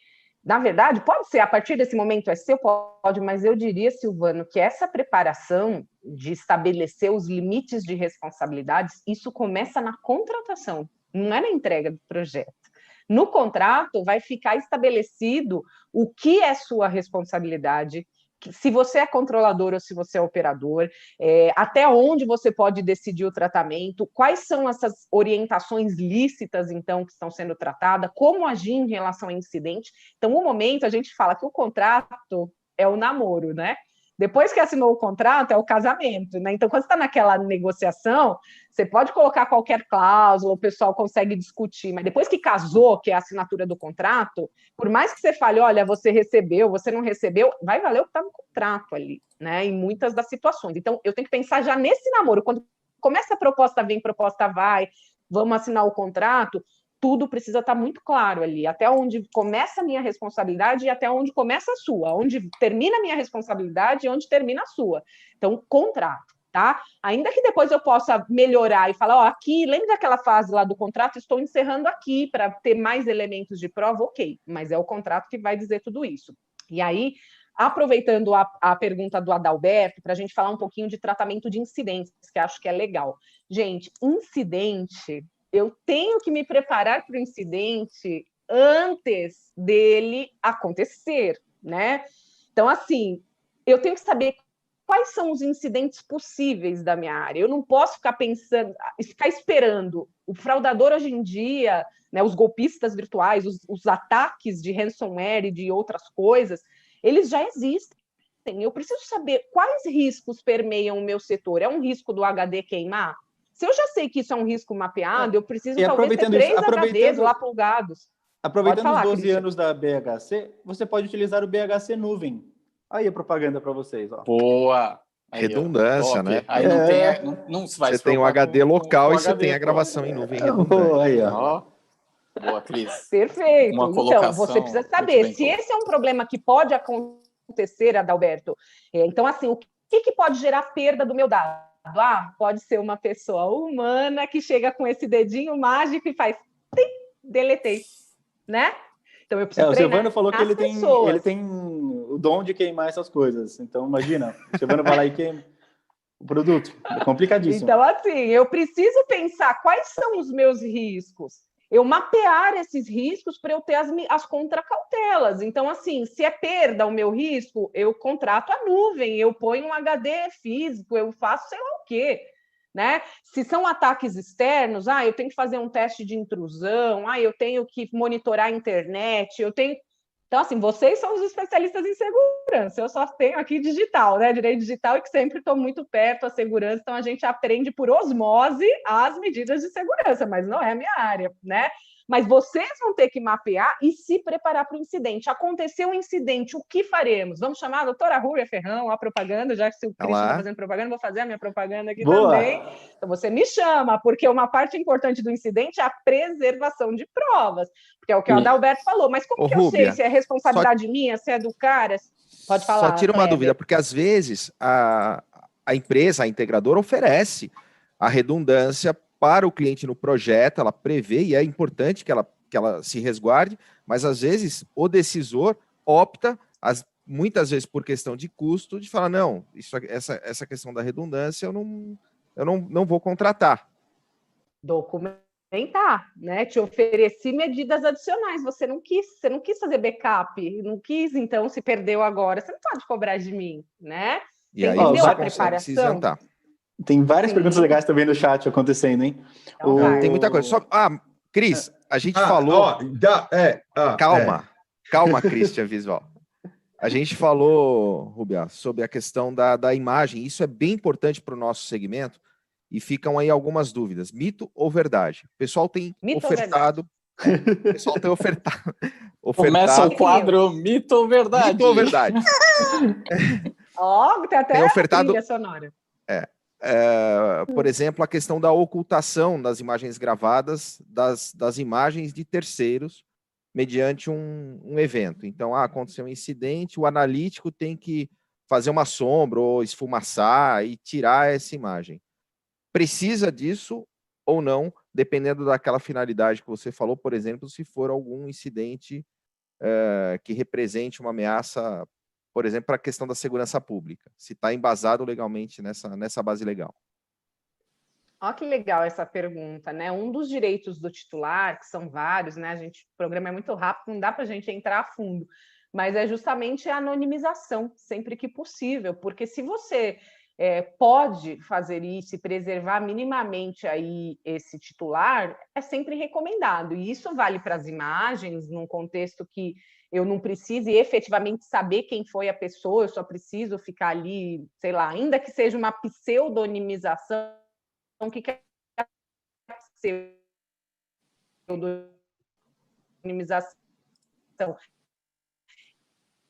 Na verdade, pode ser, a partir desse momento é seu, pode, mas eu diria, Silvano, que essa preparação de estabelecer os limites de responsabilidades, isso começa na contratação, não é na entrega do projeto. No contrato, vai ficar estabelecido o que é sua responsabilidade, se você é controlador ou se você é operador, até onde você pode decidir o tratamento, quais são essas orientações lícitas, então, que estão sendo tratadas, como agir em relação a incidente. Então, no momento, a gente fala que o contrato é o namoro, né? Depois que assinou o contrato, é o casamento, né? Então, quando você está naquela negociação, você pode colocar qualquer cláusula, o pessoal consegue discutir, mas depois que casou, que é a assinatura do contrato, por mais que você fale, olha, você recebeu, você não recebeu, vai valer o que está no contrato ali, né? Em muitas das situações. Então, eu tenho que pensar já nesse namoro, quando começa a proposta vem, proposta vai, vamos assinar o contrato, tudo precisa estar muito claro ali, até onde começa a minha responsabilidade e até onde começa a sua, onde termina a minha responsabilidade e onde termina a sua. Então, contrato, tá? Ainda que depois eu possa melhorar e falar, ó, aqui, lembra daquela fase lá do contrato? Estou encerrando aqui para ter mais elementos de prova, ok, mas é o contrato que vai dizer tudo isso. E aí, aproveitando a pergunta do Adalberto, para a gente falar um pouquinho de tratamento de incidentes, que acho que é legal. Gente, incidente, eu tenho que me preparar para o incidente antes dele acontecer, né? Então, assim, eu tenho que saber quais são os incidentes possíveis da minha área. Eu não posso ficar pensando, ficar esperando. O fraudador hoje em dia, né, os golpistas virtuais, os ataques de ransomware e de outras coisas, eles já existem. Eu preciso saber quais riscos permeiam o meu setor. É um risco do HD queimar? Se eu já sei que isso é um risco mapeado, eu preciso talvez ter 3 HDs lá plugados. Aproveitando falar, os 12 Christian. Anos da BHC, você pode utilizar o BHC Nuvem. Aí a propaganda para vocês. Ó. Boa! Aí, redundância, ó, né? Aí não tem, não vai você tem o HD local e você tem a gravação em nuvem redundante. Aí, ó. Boa, Cris. Perfeito. Então, você precisa saber se esse é um problema que pode acontecer, Adalberto. Então, assim, o que pode gerar perda do meu dado? Pode ser uma pessoa humana que chega com esse dedinho mágico e faz deletei, né? Então eu preciso treinar. O Silvano falou que ele tem o dom de queimar essas coisas. Então imagina, o Silvano vai lá e queima o produto. É complicadíssimo. Então assim, eu preciso pensar quais são os meus riscos. Eu mapear esses riscos para eu ter as contracautelas. Então, assim, se é perda o meu risco, eu contrato a nuvem, eu ponho um HD físico, eu faço sei lá o quê, né? Se são ataques externos, eu tenho que fazer um teste de intrusão, eu tenho que monitorar a internet, eu tenho... Então, assim, vocês são os especialistas em segurança, eu só tenho aqui digital, né? Direito digital e que sempre estou muito perto da segurança, então a gente aprende por osmose as medidas de segurança, mas não é a minha área, né? Mas vocês vão ter que mapear e se preparar para o incidente. Aconteceu um incidente, o que faremos? Vamos chamar a doutora Rúbia Ferrão, a propaganda, já que se o Christian está fazendo propaganda, vou fazer a minha propaganda aqui também. Então você me chama, porque uma parte importante do incidente é a preservação de provas, porque é o que o Adalberto falou. Mas como que eu sei se é responsabilidade minha, se é do cara? Pode falar. Só tira uma dúvida, porque às vezes a empresa, a integradora, oferece a redundância para o cliente no projeto, ela prevê, e é importante que ela se resguarde, mas às vezes o decisor opta, muitas vezes por questão de custo, de falar, não, essa questão da redundância eu não vou contratar. Documentar, né? Te ofereci medidas adicionais, você não quis fazer backup, não quis, então se perdeu agora, você não pode cobrar de mim, né? E aí entendeu a preparação? Tem várias perguntas legais também no chat acontecendo, hein? Então, tem muita coisa. Cris, a gente falou... Calma, Christian Visual. A gente falou, Rubia, sobre a questão da imagem. Isso é bem importante para o nosso segmento e ficam aí algumas dúvidas. Mito ou verdade? O pessoal tem ofertado... O pessoal tem ofertado... Começa o quadro Mito ou Verdade? Mito ou Verdade? Tem até tem ofertado... trilha sonora. Por exemplo, a questão da ocultação das imagens gravadas das imagens de terceiros mediante um evento. Então, aconteceu um incidente, o analítico tem que fazer uma sombra ou esfumaçar e tirar essa imagem. Precisa disso ou não, dependendo daquela finalidade que você falou, por exemplo, se for algum incidente que represente uma ameaça, por exemplo, para a questão da segurança pública, se está embasado legalmente nessa base legal. Olha que legal essa pergunta, né? Um dos direitos do titular, que são vários, né? O programa é muito rápido, não dá para a gente entrar a fundo, mas é justamente a anonimização, sempre que possível, porque se você pode fazer isso e preservar minimamente aí esse titular, é sempre recomendado. E isso vale para as imagens, num contexto que eu não precise efetivamente saber quem foi a pessoa, eu só preciso ficar ali, sei lá, ainda que seja uma pseudonimização. O que é pseudonimização?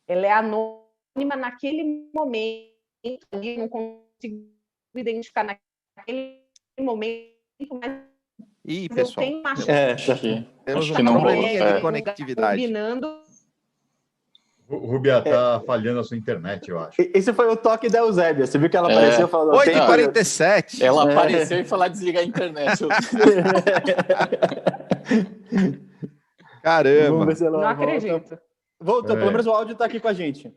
Ela é anônima naquele momento, ali, não consigo identificar naquele momento, mas pessoal, eu tenho uma temos um probleminha de conectividade. Combinando. Rúbia, tá falhando a sua internet, eu acho. Esse foi o toque da Eusébia. Você viu que ela apareceu falando... 8h47. Ela apareceu e foi lá desligar a internet. Caramba. Vamos ver se ela não acredito. Voltou, pelo menos o áudio tá aqui com a gente.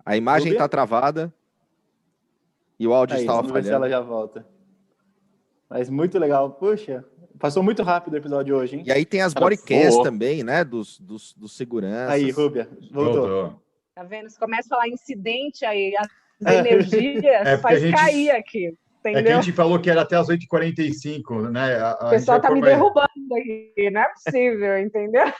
A imagem tá travada e o áudio estava falhando. Vamos ver se ela já volta. Mas muito legal. Puxa, passou muito rápido o episódio hoje, hein? E aí tem as bodycams também, né? Dos seguranças. Aí, Rúbia, voltou. Tá vendo? Você começa a falar incidente aí, as energias faz cair aqui. Entendeu? É que a gente falou que era até as 8h45, né? O pessoal tá me derrubando aqui, não é possível, entendeu?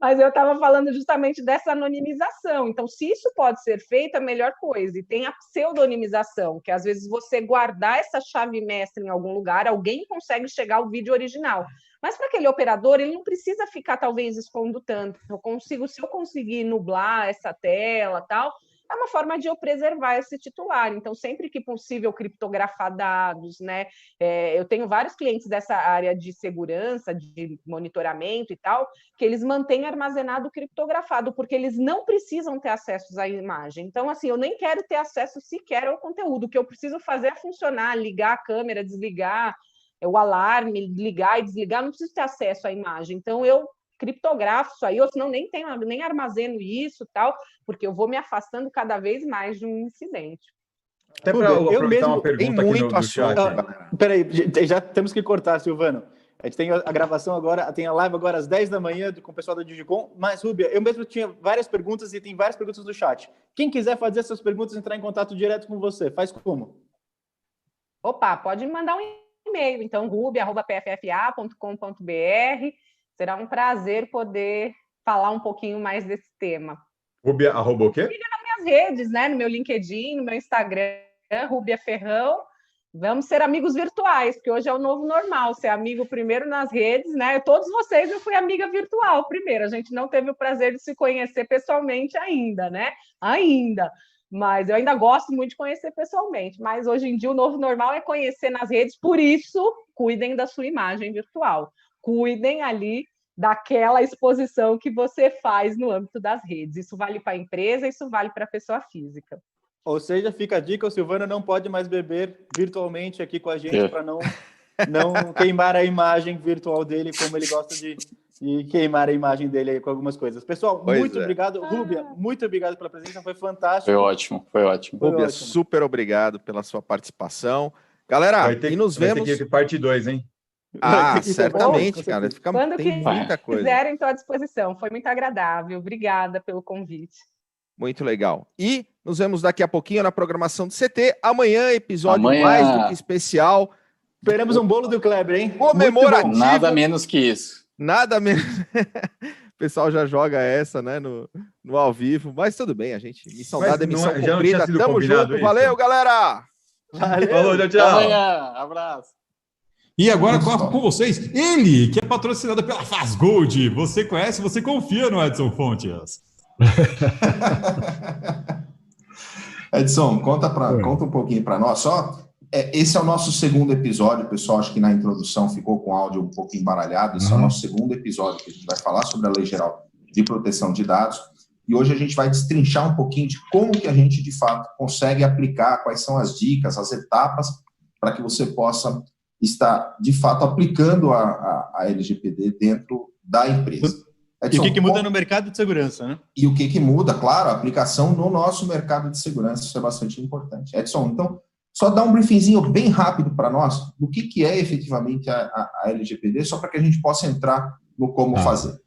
Mas eu estava falando justamente dessa anonimização. Então, se isso pode ser feito, é a melhor coisa. E tem a pseudonimização, que às vezes você guardar essa chave mestra em algum lugar, alguém consegue chegar ao vídeo original. Mas para aquele operador, ele não precisa ficar, talvez, expondo tanto. Se eu conseguir nublar essa tela tal, é uma forma de eu preservar esse titular. Então, sempre que possível, criptografar dados, né? Eu tenho vários clientes dessa área de segurança, de monitoramento e tal, que eles mantêm armazenado criptografado, porque eles não precisam ter acesso à imagem. Então, assim, eu nem quero ter acesso sequer ao conteúdo. O que eu preciso fazer é funcionar, ligar a câmera, desligar o alarme, ligar e desligar, não preciso ter acesso à imagem. Então, eu criptografo isso aí, ou senão nem armazeno isso tal, porque eu vou me afastando cada vez mais de um incidente. Até para eu mesmo uma pergunta aqui no chat. Peraí, já temos que cortar, Silvano. A gente tem a gravação agora, tem a live agora às 10 da manhã com o pessoal da Digicom, mas, Rúbia, eu mesmo tinha várias perguntas e tem várias perguntas do chat. Quem quiser fazer essas perguntas, entrar em contato direto com você, faz como? Opa, pode me mandar um e-mail, então, rubia@pffa.com.br. Será um prazer poder falar um pouquinho mais desse tema. Rúbia, arroba o quê? Liga nas minhas redes, né? No meu LinkedIn, no meu Instagram, Rúbia Ferrão. Vamos ser amigos virtuais, porque hoje é o novo normal, ser amigo primeiro nas redes, né? Todos vocês eu fui amiga virtual primeiro, a gente não teve o prazer de se conhecer pessoalmente ainda, né? Mas eu ainda gosto muito de conhecer pessoalmente, mas hoje em dia o novo normal é conhecer nas redes, por isso, cuidem da sua imagem virtual. Cuidem ali daquela exposição que você faz no âmbito das redes. Isso vale para a empresa, isso vale para a pessoa física. Ou seja, fica a dica, o Silvano não pode mais beber virtualmente aqui com a gente para não queimar a imagem virtual dele, como ele gosta de queimar a imagem dele aí com algumas coisas. Pessoal, muito obrigado. Rúbia, muito obrigado pela presença, foi fantástico. Foi ótimo. Rúbia, super obrigado pela sua participação. Galera, e nos vemos... Vai ter que parte 2, hein? Certamente, cara. Quando tem muita coisa. quiserem, estou à disposição. Foi muito agradável. Obrigada pelo convite. Muito legal. E nos vemos daqui a pouquinho na programação do CT. Amanhã, episódio mais do que especial. Esperamos um bolo do Kleber, hein? Comemorativo. Nada menos que isso. Nada menos. O pessoal já joga essa, né, no ao vivo. Mas tudo bem, a gente. Missão dada, missão cumprida. Tamo junto. Isso. Valeu, galera! Valeu. Falou, tchau. Até amanhã. Abraço. E agora com vocês, ele, que é patrocinado pela Fazgold. Você conhece, você confia no Edson Fontes. Edson, conta um pouquinho para nós. Esse é o nosso segundo episódio, pessoal. Acho que na introdução ficou com o áudio um pouco embaralhado. Esse é o nosso segundo episódio que a gente vai falar sobre a Lei Geral de Proteção de Dados. E hoje a gente vai destrinchar um pouquinho de como que a gente, de fato, consegue aplicar, quais são as dicas, as etapas, para que você possa estar, de fato, aplicando a LGPD dentro da empresa. Edson, e o que muda no mercado de segurança, né? E o que muda, claro, a aplicação no nosso mercado de segurança, isso é bastante importante. Edson, então, só dá um briefingzinho bem rápido para nós do que é efetivamente a LGPD, só para que a gente possa entrar no como fazer.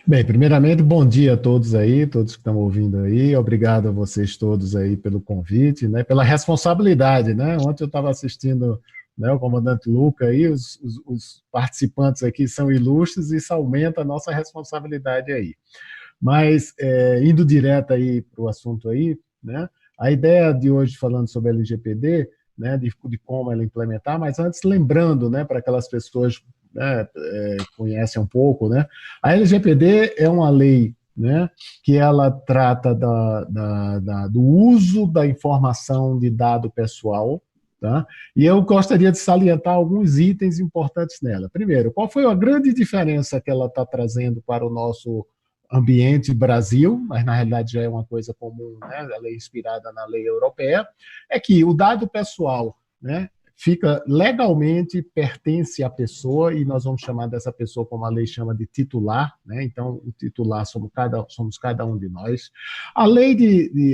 Bem, primeiramente, bom dia a todos aí, todos que estão ouvindo aí. Obrigado a vocês todos aí pelo convite, né, pela responsabilidade, né? Ontem eu estava assistindo, né, o comandante Luca aí, os participantes aqui são ilustres e isso aumenta a nossa responsabilidade aí. Mas, indo direto aí para o assunto aí, né, a ideia de hoje falando sobre a LGPD, né, de como ela implementar, mas antes lembrando, né, para aquelas pessoas, né, conhecem um pouco, né, a LGPD é uma lei, né, que ela trata do uso da informação de dado pessoal, tá? E eu gostaria de salientar alguns itens importantes nela. Primeiro, qual foi a grande diferença que ela está trazendo para o nosso ambiente Brasil, mas na realidade já é uma coisa comum, né, a lei inspirada na lei europeia, é que o dado pessoal, né, fica legalmente, pertence à pessoa, e nós vamos chamar dessa pessoa como a lei chama de titular, né? Então o titular somos cada um de nós. A lei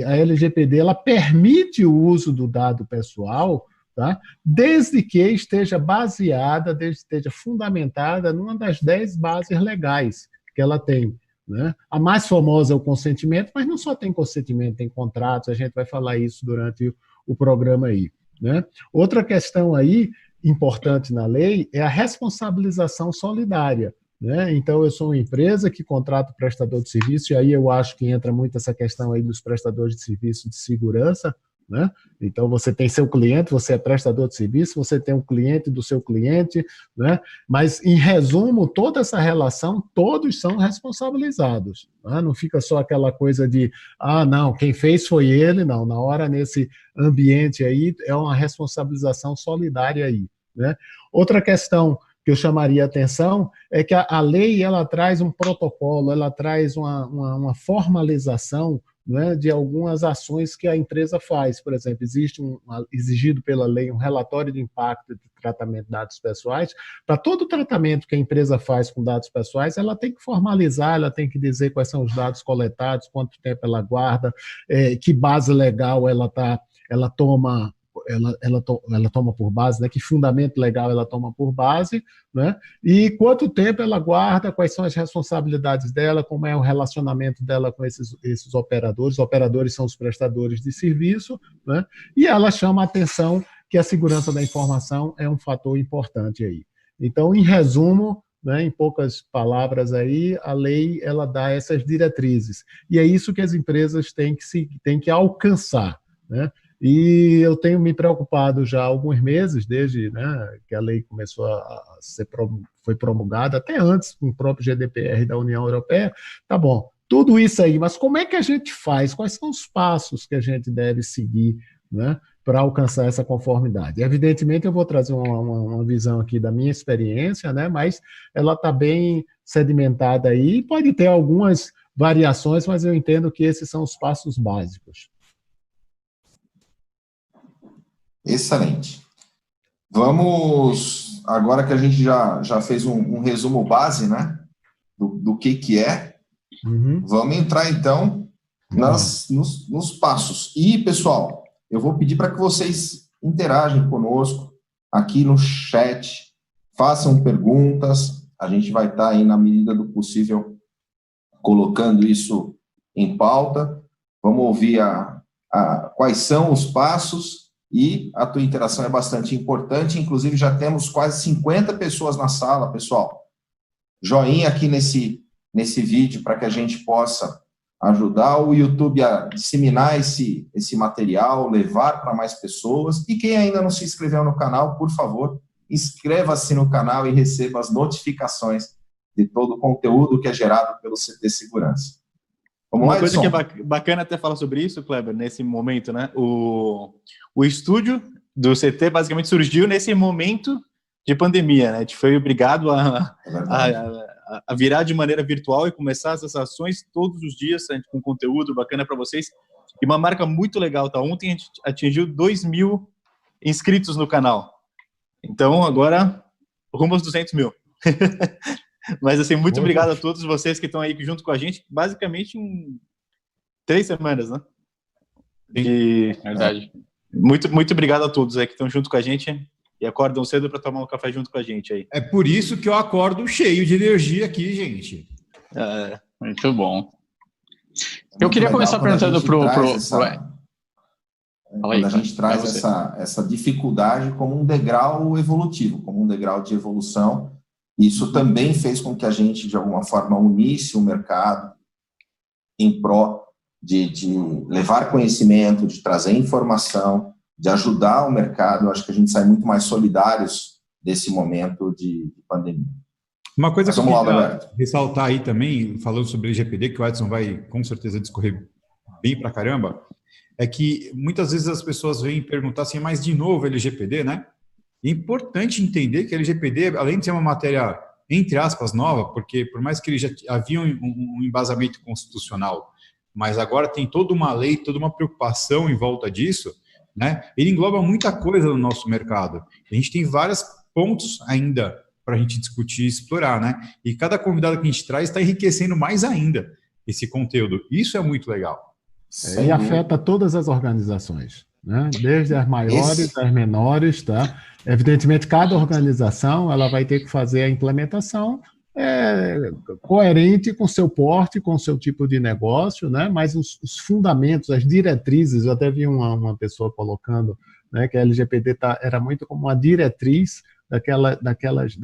a LGPD, ela permite o uso do dado pessoal, tá? Desde que esteja baseada, desde que esteja fundamentada numa das 10 bases legais que ela tem, né? A mais famosa é o consentimento, mas não só tem consentimento, tem contratos, a gente vai falar isso durante o programa aí, né? Outra questão aí importante na lei é a responsabilização solidária, né? Então, eu sou uma empresa que contrata prestador de serviço, e aí eu acho que entra muito essa questão aí dos prestadores de serviço de segurança, né? Então, você tem seu cliente, você é prestador de serviço, você tem um cliente do seu cliente, né? Mas, em resumo, toda essa relação, todos são responsabilizados, né? Não fica só aquela coisa de, não, quem fez foi ele, não. Na hora, nesse ambiente aí, é uma responsabilização solidária aí, né? Outra questão que eu chamaria a atenção é que a lei, ela traz um protocolo, ela traz uma formalização, né, de algumas ações que a empresa faz. Por exemplo, existe exigido pela lei um relatório de impacto de tratamento de dados pessoais. Para todo o tratamento que a empresa faz com dados pessoais, ela tem que formalizar, ela tem que dizer quais são os dados coletados, quanto tempo ela guarda, que base legal ela toma por base, né? Que fundamento legal ela toma por base, né? E quanto tempo ela guarda, quais são as responsabilidades dela, como é o relacionamento dela com esses operadores. Os operadores são os prestadores de serviço, né? E ela chama a atenção que a segurança da informação é um fator importante aí. Então, em resumo, né, em poucas palavras aí, a lei ela dá essas diretrizes. E é isso que as empresas têm que alcançar, né? E eu tenho me preocupado já há alguns meses, desde, né, que a lei começou foi promulgada, até antes, com o próprio GDPR da União Europeia. Tá bom, tudo isso aí, mas como é que a gente faz? Quais são os passos que a gente deve seguir, né, para alcançar essa conformidade? Evidentemente, eu vou trazer uma visão aqui da minha experiência, né, mas ela está bem sedimentada aí, pode ter algumas variações, mas eu entendo que esses são os passos básicos. Excelente. Vamos, agora que a gente já fez um resumo base, né, do que é, vamos entrar, então, nos passos. E, pessoal, eu vou pedir para que vocês interagem conosco aqui no chat, façam perguntas, a gente vai estar aí, na medida do possível, colocando isso em pauta. Vamos ouvir quais são os passos. E a tua interação é bastante importante, inclusive já temos quase 50 pessoas na sala, pessoal. Joinha aqui nesse vídeo para que a gente possa ajudar o YouTube a disseminar esse material, levar para mais pessoas. E quem ainda não se inscreveu no canal, por favor, inscreva-se no canal e receba as notificações de todo o conteúdo que é gerado pelo CT Segurança. Uma coisa que é bacana até falar sobre isso, Kleber, nesse momento, né? O estúdio do CT basicamente surgiu nesse momento de pandemia, né? A gente foi obrigado a virar de maneira virtual e começar essas ações todos os dias, com conteúdo bacana para vocês. E uma marca muito legal, tá? Ontem a gente atingiu 2.000 inscritos no canal. Então, agora, rumo aos 200 mil. Mas, assim, muito obrigado a todos vocês que estão aí junto com a gente, basicamente em 3 semanas, né? Verdade. Muito obrigado a todos aí que estão junto com a gente e acordam cedo para tomar um café junto com a gente aí. É por isso que eu acordo cheio de energia aqui, gente. Muito bom. Eu queria começar perguntando quando a gente traz essa dificuldade como um degrau evolutivo, como um degrau de evolução, isso também fez com que a gente, de alguma forma, unisse o mercado em pró de levar conhecimento, de trazer informação, de ajudar o mercado. Eu acho que a gente sai muito mais solidários desse momento de pandemia. Uma coisa que eu queria ressaltar aí também, falando sobre LGPD, que o Edson vai com certeza discorrer bem pra caramba, é que muitas vezes as pessoas vêm perguntar assim, mas de novo LGPD, né? É importante entender que a LGPD, além de ser uma matéria, entre aspas, nova, porque por mais que ele já havia um embasamento constitucional, mas agora tem toda uma lei, toda uma preocupação em volta disso, né? Ele engloba muita coisa no nosso mercado. A gente tem vários pontos ainda para a gente discutir e explorar, né? E cada convidado que a gente traz está enriquecendo mais ainda esse conteúdo. Isso é muito legal. E afeta todas as organizações, né? Desde as maiores às menores, tá? Evidentemente, cada organização ela vai ter que fazer a implementação coerente com o seu porte, com o seu tipo de negócio, né? Mas os fundamentos, as diretrizes, eu até vi uma pessoa colocando, né, que a LGPD era muito como uma diretriz daquelas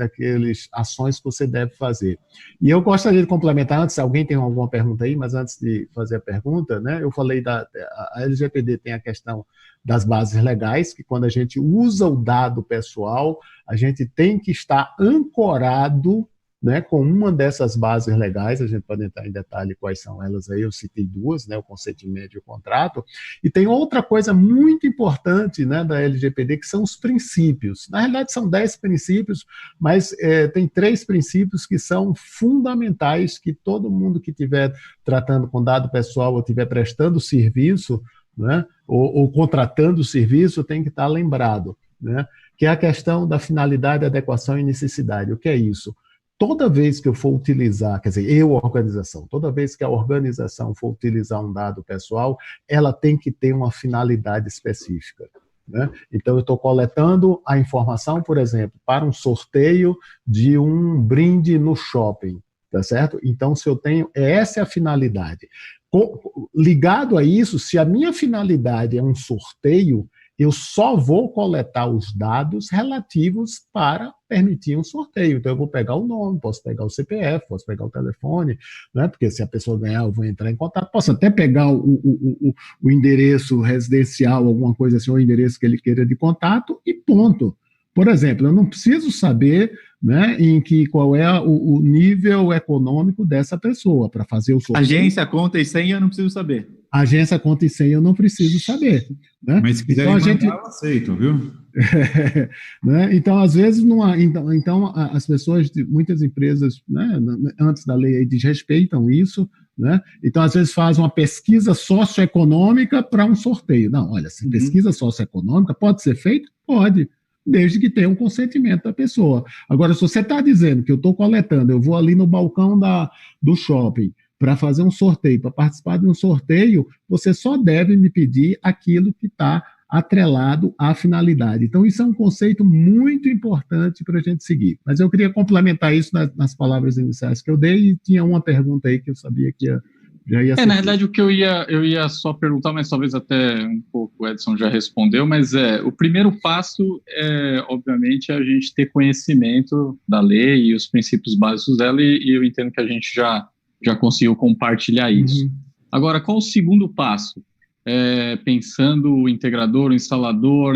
ações que você deve fazer. E eu gostaria de complementar, antes, alguém tem alguma pergunta aí, mas antes de fazer a pergunta, né, eu falei a LGPD tem a questão das bases legais, que quando a gente usa o dado pessoal, a gente tem que estar ancorado, né, com uma dessas bases legais. A gente pode entrar em detalhe quais são elas aí, eu citei 2, né, o consentimento e o contrato, e tem outra coisa muito importante, né, da LGPD, que são os princípios. Na realidade são 10 princípios, mas tem 3 princípios que são fundamentais, que todo mundo que estiver tratando com dado pessoal ou estiver prestando serviço, né, ou contratando serviço, tem que estar lembrado, né, que é a questão da finalidade, adequação e necessidade. O que é isso? Toda vez que eu for utilizar, quer dizer, toda vez que a organização for utilizar um dado pessoal, ela tem que ter uma finalidade específica, né? Então, eu estou coletando a informação, por exemplo, para um sorteio de um brinde no shopping, tá certo? Então, se eu tenho, essa é a finalidade. Ligado a isso, se a minha finalidade é um sorteio, eu só vou coletar os dados relativos para permitir um sorteio. Então, eu vou pegar o nome, posso pegar o CPF, posso pegar o telefone, né? Porque se a pessoa ganhar, eu vou entrar em contato. Posso até pegar o endereço residencial, alguma coisa assim, o endereço que ele queira de contato e ponto. Por exemplo, eu não preciso saber, né, qual é o nível econômico dessa pessoa para fazer o sorteio. Agência, conta e senha, eu não preciso saber. Agência, conta e senha, eu não preciso saber, né? Mas se quiser mandar, eu aceito, viu? Né? Então, às vezes, as pessoas, muitas empresas, né, antes da lei, desrespeitam isso, né? Então, às vezes, faz uma pesquisa socioeconômica para um sorteio. Não, olha, se pesquisa socioeconômica pode ser feita? Pode, desde que tenha um consentimento da pessoa. Agora, se você está dizendo que eu estou coletando, eu vou ali no balcão do shopping para fazer um sorteio, para participar de um sorteio, você só deve me pedir aquilo que está atrelado à finalidade. Então, isso é um conceito muito importante para a gente seguir. Mas eu queria complementar isso nas palavras iniciais que eu dei, e tinha uma pergunta aí que eu sabia que já ia ser. Na verdade, o que eu ia só perguntar, mas talvez até um pouco o Edson já respondeu, mas o primeiro passo é, obviamente, a gente ter conhecimento da lei e os princípios básicos dela, e eu entendo que a gente já conseguiu compartilhar isso. Agora, qual o segundo passo? Pensando o integrador, o instalador,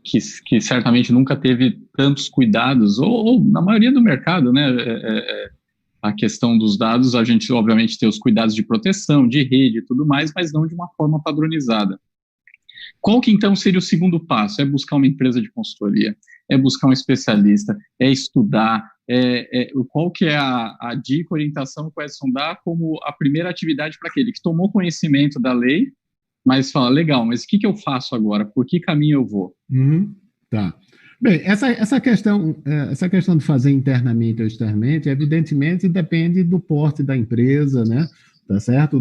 que certamente nunca teve tantos cuidados, ou na maioria do mercado, né? A questão dos dados, a gente obviamente tem os cuidados de proteção, de rede e tudo mais, mas não de uma forma padronizada. Qual que então seria o segundo passo? É buscar uma empresa de consultoria, é buscar um especialista, é estudar, qual que é a dica, orientação que o Edson dá como a primeira atividade para aquele que tomou conhecimento da lei, mas fala, legal, mas o que eu faço agora? Por que caminho eu vou? Tá. Bem, essa questão de fazer internamente ou externamente, evidentemente, depende do porte da empresa, né? Tá certo?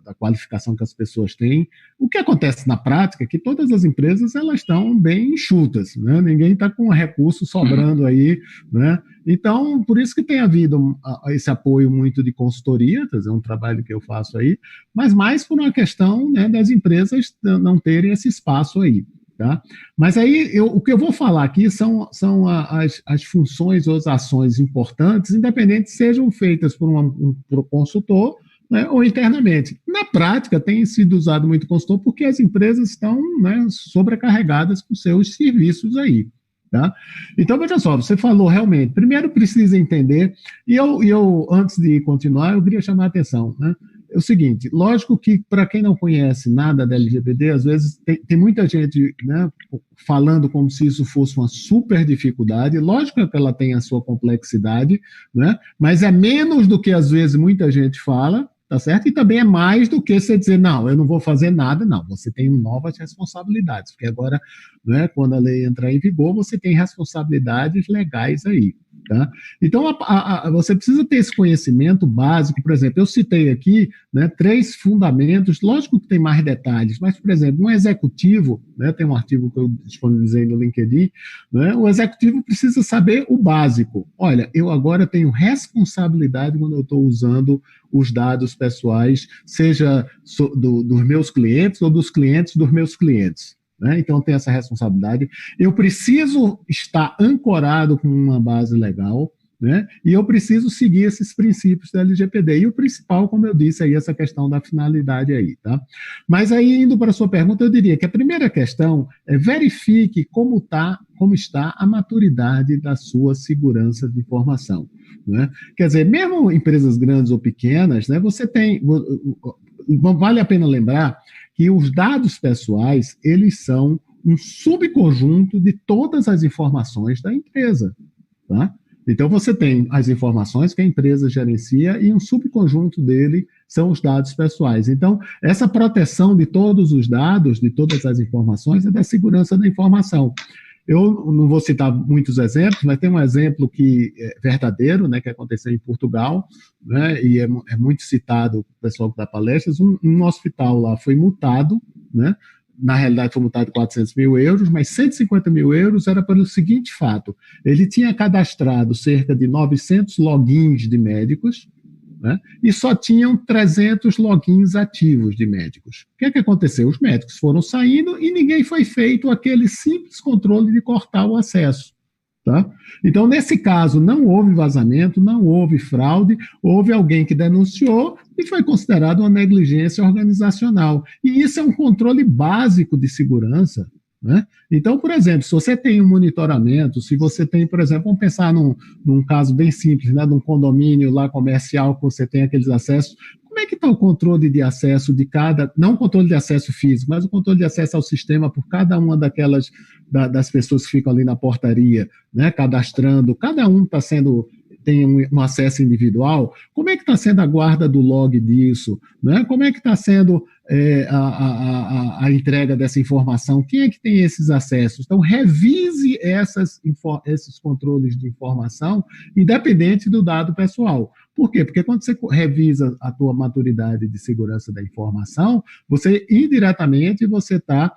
Da qualificação que as pessoas têm. O que acontece na prática é que todas as empresas elas estão bem enxutas, né? Ninguém está com recurso sobrando aí, né? Então, por isso que tem havido esse apoio muito de consultoria, é um trabalho que eu faço aí, mas mais por uma questão, né, das empresas não terem esse espaço aí. Tá? Mas aí, o que eu vou falar aqui são as funções ou as ações importantes, independente sejam feitas por por um consultor, né, ou internamente. Na prática, tem sido usado muito consultor porque as empresas estão, né, sobrecarregadas com seus serviços aí. Tá? Então, veja só, você falou realmente, primeiro precisa entender, e eu antes de continuar, eu queria chamar a atenção, né? É o seguinte, lógico que para quem não conhece nada da LGPD, às vezes tem muita gente, né, falando como se isso fosse uma super dificuldade, lógico que ela tem a sua complexidade, né, mas é menos do que às vezes muita gente fala, tá certo? E também é mais do que você dizer, não, eu não vou fazer nada, não, você tem novas responsabilidades, porque agora, né, quando a lei entrar em vigor, você tem responsabilidades legais aí. Tá? Então, você precisa ter esse conhecimento básico. Por exemplo, eu citei aqui, né, 3 fundamentos, lógico que tem mais detalhes, mas, por exemplo, um executivo, né, tem um artigo que eu disponibilizei no LinkedIn, né, o executivo precisa saber o básico. Olha, eu agora tenho responsabilidade quando eu estou usando os dados pessoais, seja dos meus clientes ou dos clientes dos meus clientes. Né? Então, tem essa responsabilidade. Eu preciso estar ancorado com uma base legal, né? E eu preciso seguir esses princípios da LGPD. E o principal, como eu disse, aí essa questão da finalidade aí, tá? Mas aí, indo para a sua pergunta, eu diria que a primeira questão é verifique como está a maturidade da sua segurança de informação. Né? Quer dizer, mesmo empresas grandes ou pequenas, né, você tem... Vale a pena lembrar que os dados pessoais, eles são um subconjunto de todas as informações da empresa, tá? Então, você tem as informações que a empresa gerencia e um subconjunto dele são os dados pessoais. Então, essa proteção de todos os dados, de todas as informações, é da segurança da informação. Eu não vou citar muitos exemplos, mas tem um exemplo que é verdadeiro, né, que aconteceu em Portugal, né, e é muito citado o pessoal que dá palestras. Um hospital lá foi multado, né, na realidade foi multado 400 mil euros, mas 150 mil euros era pelo seguinte fato: ele tinha cadastrado cerca de 900 logins de médicos, né, e só tinham 300 logins ativos de médicos. O que aconteceu? Os médicos foram saindo e ninguém foi feito aquele simples controle de cortar o acesso. Tá? Então, nesse caso, não houve vazamento, não houve fraude, houve alguém que denunciou e foi considerado uma negligência organizacional. E isso é um controle básico de segurança. Né? Então, por exemplo, se você tem um monitoramento, se você tem, por exemplo, vamos pensar num caso bem simples, né, de um condomínio lá comercial que você tem aqueles acessos, como é que está o controle de acesso de cada, não o controle de acesso físico, mas o controle de acesso ao sistema por cada uma daquelas, das pessoas que ficam ali na portaria, né, cadastrando, cada um tem um acesso individual, como é que está sendo a guarda do log disso? Né? Como é que está sendo a entrega dessa informação? Quem é que tem esses acessos? Então, revise esses controles de informação, independente do dado pessoal. Por quê? Porque quando você revisa a tua maturidade de segurança da informação, você, indiretamente, você está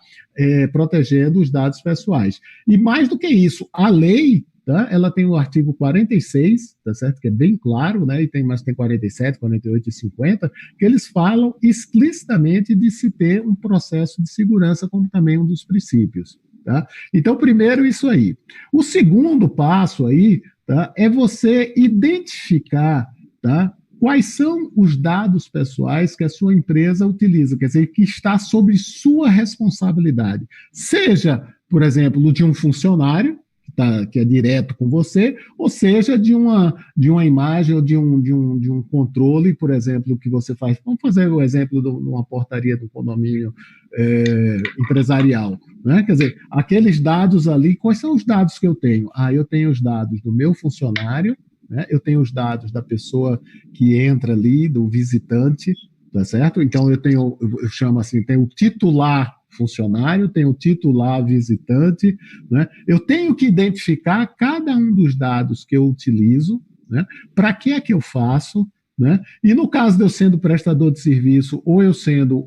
protegendo os dados pessoais. E mais do que isso, a lei... Tá? Ela tem o artigo 46, tá certo? Que é bem claro, né? Mas tem 47, 48 e 50, que eles falam explicitamente de se ter um processo de segurança como também um dos princípios. Tá? Então, primeiro isso aí. O segundo passo aí, tá, é você identificar, tá, quais são os dados pessoais que a sua empresa utiliza, quer dizer, que está sob sua responsabilidade. Seja, por exemplo, de um funcionário, que é direto com você, ou seja, de uma imagem ou de um controle, por exemplo, que você faz. Vamos fazer o exemplo de uma portaria do condomínio empresarial. Né? Quer dizer, aqueles dados ali, quais são os dados que eu tenho? Eu tenho os dados do meu funcionário, né? Eu tenho os dados da pessoa que entra ali, do visitante, tá certo? Então, eu chamo assim, tem o titular funcionário, tem o titular visitante, né? Eu tenho que identificar cada um dos dados que eu utilizo, né? Para que é que eu faço, né? E no caso de eu sendo prestador de serviço ou eu sendo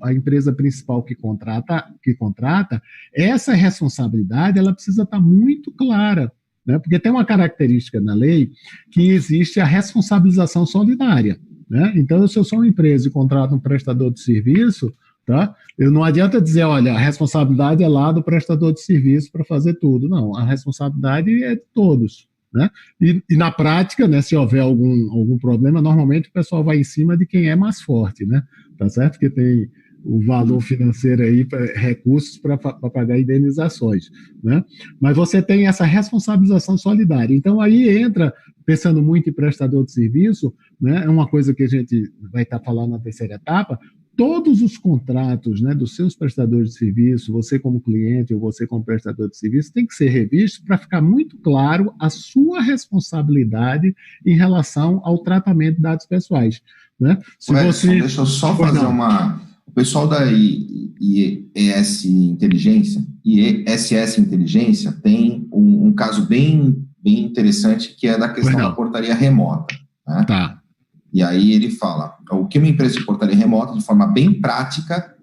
a empresa principal que contrata, essa responsabilidade ela precisa estar muito clara, né? Porque tem uma característica na lei que existe a responsabilização solidária, né? Então, se eu sou uma empresa e contrato um prestador de serviço, tá? Eu não adianta dizer, olha, a responsabilidade é lá do prestador de serviço para fazer tudo. Não, a responsabilidade é de todos, né? E na prática, né, se houver algum problema, normalmente o pessoal vai em cima de quem é mais forte, né? Tá certo? Que tem o valor financeiro aí, recursos para pagar indenizações, né? Mas você tem essa responsabilização solidária. Então, aí entra, pensando muito em prestador de serviço, né? É uma coisa que a gente vai estar falando na terceira etapa. Todos os contratos, né, dos seus prestadores de serviço, você como cliente ou você como prestador de serviço, tem que ser revisto para ficar muito claro a sua responsabilidade em relação ao tratamento de dados pessoais, né? Deixa eu só fazer uma... O pessoal da ISS Inteligência tem um caso bem interessante, que é da questão da portaria remota, né? Tá. E aí ele fala, o que uma empresa de portaria remota, de forma bem prática,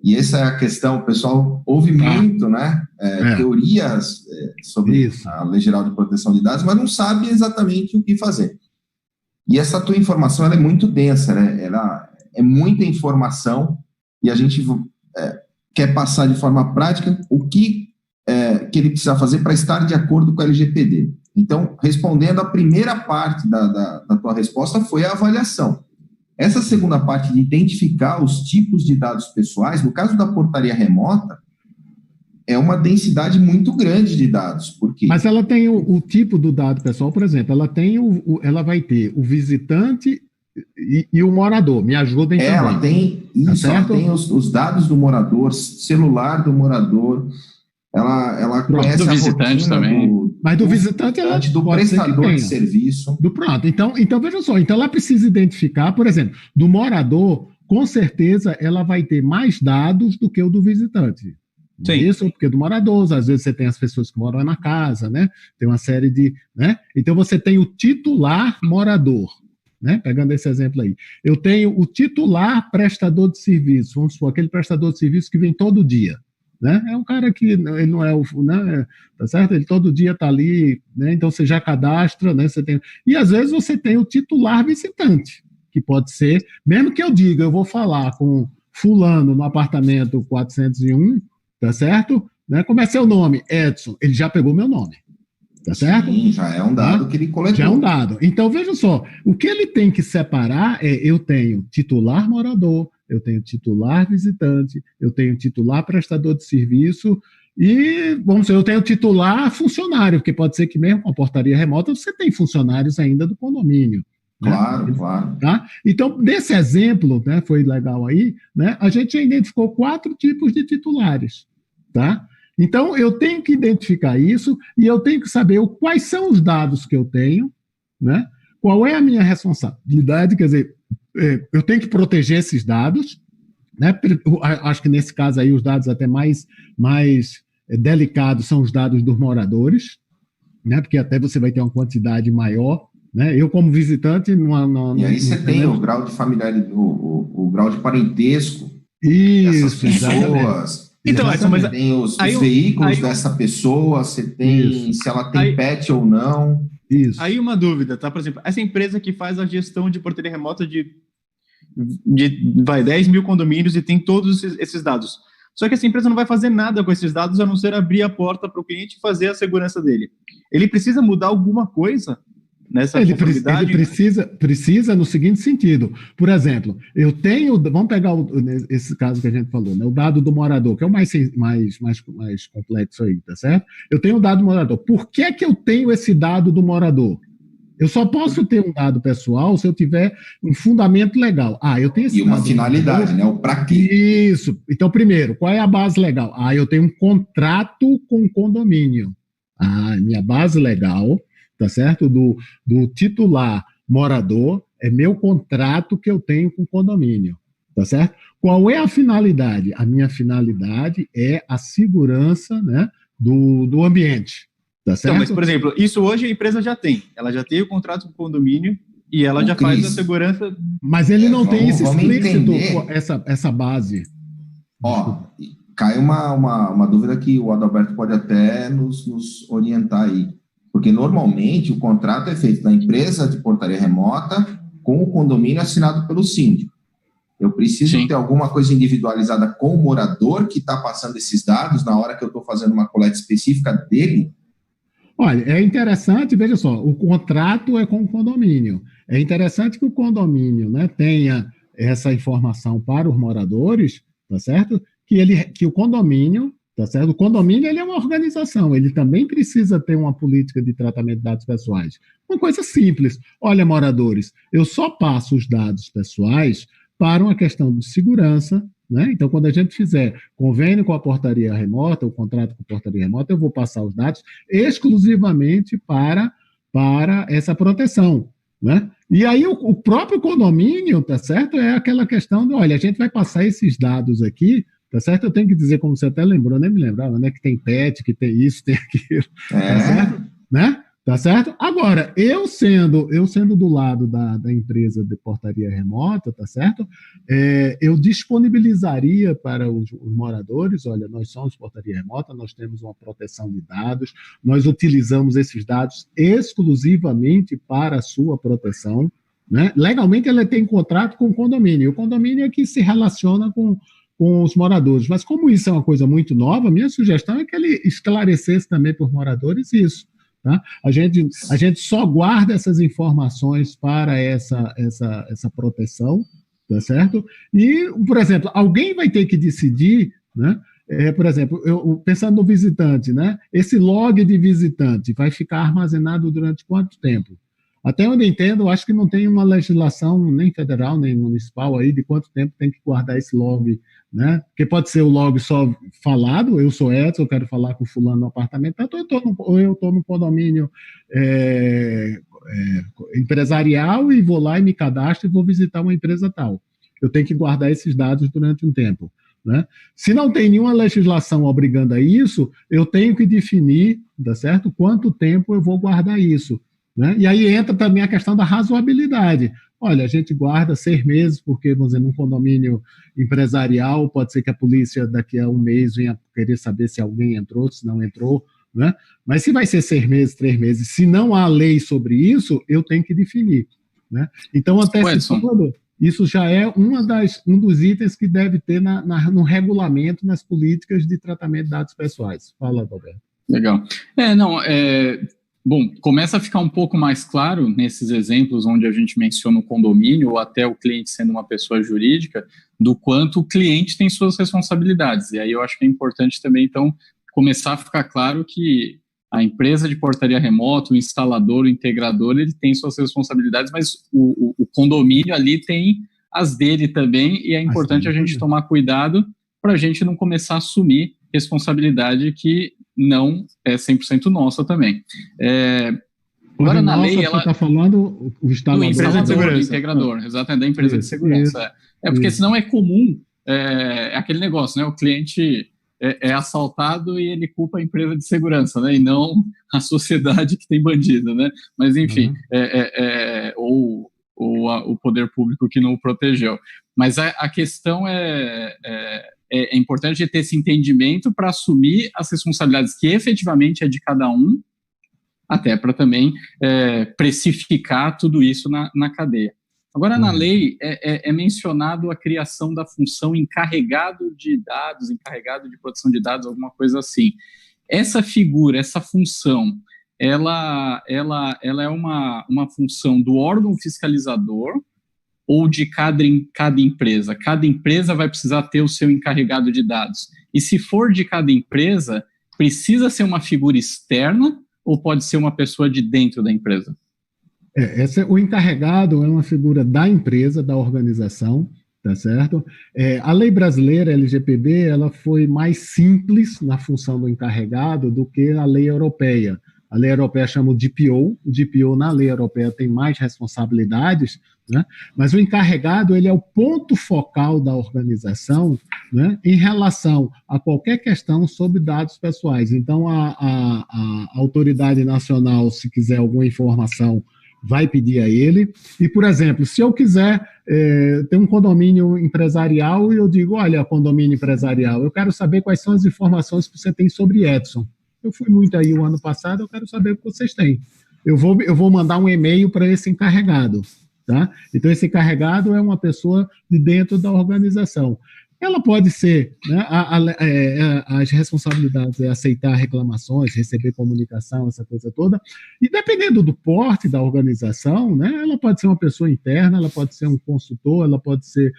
e essa é a questão, o pessoal ouve muito, né, teorias sobre a Lei Geral de Proteção de Dados, mas não sabe exatamente o que fazer. E essa tua informação, ela é muito densa, né? Ela é muita informação, e a gente quer passar de forma prática o que ele precisa fazer para estar de acordo com a LGPD. Então, respondendo a primeira parte da tua resposta foi a avaliação. Essa segunda parte de identificar os tipos de dados pessoais, no caso da portaria remota, é uma densidade muito grande de dados. Porque... Mas ela tem o tipo do dado pessoal, por exemplo, ela vai ter o visitante e o morador. Me ajudem também. Ela tem isso, ela tem os dados do morador, celular do morador, ela conhece do a visitante também. Mas do visitante ela do prestador de serviço. Pronto. Então, veja só. Então, ela precisa identificar, por exemplo, do morador, com certeza ela vai ter mais dados do que o do visitante. Sim. Isso, porque do morador, às vezes você tem as pessoas que moram na casa, né? Tem uma série de... né? Então, você tem o titular morador, né? Pegando esse exemplo aí. Eu tenho o titular prestador de serviço, vamos supor, aquele prestador de serviço que vem todo dia. Né? É um cara que ele não é o, né? Tá certo? Ele todo dia está ali, né? Então você já cadastra, né? Você tem, e às vezes você tem o titular visitante, que pode ser, mesmo que eu diga, eu vou falar com fulano no apartamento 401, tá certo? Né? Como é seu nome? Edson. Ele já pegou meu nome, tá certo? Sim, já é um dado que ele coletou. Já é um dado. Então veja só, o que ele tem que separar eu tenho titular morador, eu tenho titular visitante, eu tenho titular prestador de serviço e, vamos dizer, eu tenho titular funcionário, porque pode ser que mesmo com a portaria remota você tem funcionários ainda do condomínio. Claro, né? Claro. Tá? Então, nesse exemplo, né, foi legal aí, né, a gente já identificou 4 tipos de titulares. Tá? Então, eu tenho que identificar isso e eu tenho que saber quais são os dados que eu tenho, né? Qual é a minha responsabilidade, quer dizer, eu tenho que proteger esses dados, né? Acho que nesse caso aí os dados até mais delicados são os dados dos moradores, né? Porque até você vai ter uma quantidade maior, né? Eu como visitante não e aí você tem o grau de familiaridade, o grau de parentesco dessas pessoas. Então, mas tem os veículos dessa pessoa, você tem se ela tem pet ou não. Isso. Aí uma dúvida, tá? Por exemplo, essa empresa que faz a gestão de portaria remota de 10 mil condomínios e tem todos esses dados. Só que essa empresa não vai fazer nada com esses dados a não ser abrir a porta para o cliente e fazer a segurança dele. Ele precisa mudar alguma coisa nessa responsabilidade? Ele precisa no seguinte sentido. Por exemplo, eu tenho... Vamos pegar esse caso que a gente falou, né? O dado do morador, que é o mais complexo aí, tá certo? Eu tenho o dado do morador. Por que é que eu tenho esse dado do morador? Eu só posso ter um dado pessoal se eu tiver um fundamento legal. Eu tenho esse dado. E uma finalidade, né? O para quê? Isso. Então, primeiro, qual é a base legal? Eu tenho um contrato com o condomínio. Minha base legal... tá certo? Do titular morador, é meu contrato que eu tenho com o condomínio. tá certo? Qual é a finalidade? A minha finalidade é a segurança, né, do ambiente, tá certo? Então, mas, por exemplo, isso hoje a empresa já tem. Ela já tem o contrato com o condomínio e ela já faz a segurança. Mas ele não tem isso explícito, essa base. Ó, cai uma dúvida que o Adalberto pode até nos orientar aí. Porque, normalmente, o contrato é feito na empresa de portaria remota com o condomínio assinado pelo síndico. Eu preciso ter alguma coisa individualizada com o morador que está passando esses dados na hora que eu estou fazendo uma coleta específica dele? Olha, é interessante, veja só, o contrato é com o condomínio. É interessante que o condomínio, né, tenha essa informação para os moradores, tá certo? Que o condomínio, tá certo? O condomínio, ele é uma organização, ele também precisa ter uma política de tratamento de dados pessoais. Uma coisa simples. Olha, moradores, eu só passo os dados pessoais para uma questão de segurança, né? Então, quando a gente fizer convênio com a portaria remota, o contrato com a portaria remota, eu vou passar os dados exclusivamente para essa proteção, né? E aí o próprio condomínio, tá certo? É aquela questão de, olha, a gente vai passar esses dados aqui, tá certo? Eu tenho que dizer, como você até lembrou, nem me lembrava, né? Que tem PET, que tem isso, tem aquilo, tá certo? Né? Tá certo? Agora, eu sendo do lado da empresa de portaria remota, tá certo? Eu disponibilizaria para os moradores, olha, nós somos portaria remota, nós temos uma proteção de dados, nós utilizamos esses dados exclusivamente para a sua proteção, né? Legalmente, ele tem contrato com o condomínio, e o condomínio é que se relaciona com os moradores, mas como isso é uma coisa muito nova, minha sugestão é que ele esclarecesse também para os moradores isso. Tá? A gente só guarda essas informações para essa proteção, tá certo? E, por exemplo, alguém vai ter que decidir, né? Por exemplo, pensando no visitante, né? Esse log de visitante vai ficar armazenado durante quanto tempo? Até onde eu entendo, eu acho que não tem uma legislação nem federal, nem municipal aí de quanto tempo tem que guardar esse log, né? Porque pode ser o log só falado, eu sou Edson, eu quero falar com fulano no apartamento, ou eu estou no condomínio empresarial e vou lá e me cadastro e vou visitar uma empresa tal. Eu tenho que guardar esses dados durante um tempo, né? Se não tem nenhuma legislação obrigando a isso, eu tenho que definir, tá certo? Quanto tempo eu vou guardar isso, né? E aí entra também a questão da razoabilidade. Olha, a gente guarda 6 meses, porque, vamos dizer, num condomínio empresarial, pode ser que a polícia daqui a um mês venha querer saber se alguém entrou, se não entrou, né? Mas se vai ser 6 meses, 3 meses, se não há lei sobre isso, eu tenho que definir, né? Então, antecipando, isso já é um dos itens que deve ter no regulamento, nas políticas de tratamento de dados pessoais. Fala, Roberto. Legal. Bom, começa a ficar um pouco mais claro nesses exemplos onde a gente menciona o condomínio ou até o cliente sendo uma pessoa jurídica, do quanto o cliente tem suas responsabilidades. E aí eu acho que é importante também, então, começar a ficar claro que a empresa de portaria remota, o instalador, o integrador, ele tem suas responsabilidades, mas o condomínio ali tem as dele também, e é importante a gente tomar cuidado para a gente não começar a assumir responsabilidade que não é 100% nossa também. Agora, na lei, ela está falando o instalador, do integrador, exatamente, da empresa de segurança. Porque senão é comum, aquele negócio, né? O cliente é assaltado e ele culpa a empresa de segurança, né? E não a sociedade que tem bandido, né? Mas, enfim, ou o poder público que não o protegeu. Mas a questão é importante ter esse entendimento para assumir as responsabilidades que efetivamente é de cada um, até para também precificar tudo isso na cadeia. Agora, na lei, é mencionado a criação da função encarregado de dados, encarregado de proteção de dados, alguma coisa assim. Essa figura, essa função, ela é uma função do órgão fiscalizador ou de cada empresa? Cada empresa vai precisar ter o seu encarregado de dados. E se for de cada empresa, precisa ser uma figura externa ou pode ser uma pessoa de dentro da empresa? O encarregado é uma figura da empresa, da organização, tá certo? A lei brasileira, LGPD, ela foi mais simples na função do encarregado do que a lei europeia. A lei europeia chama o DPO na lei europeia tem mais responsabilidades, né? Mas o encarregado, ele é o ponto focal da organização, né, em relação a qualquer questão sobre dados pessoais. Então, a autoridade nacional, se quiser alguma informação, vai pedir a ele. E, por exemplo, se eu quiser ter um condomínio empresarial e eu digo, olha, condomínio empresarial, eu quero saber quais são as informações que você tem sobre Edson. Eu fui muito aí o ano passado, eu quero saber o que vocês têm. Eu vou mandar um e-mail para esse encarregado. Tá? Então, esse encarregado é uma pessoa de dentro da organização. Ela pode ser, né, as responsabilidades é aceitar reclamações, receber comunicação, essa coisa toda, e dependendo do porte da organização, né, ela pode ser uma pessoa interna, ela pode ser um consultor, ela pode ser,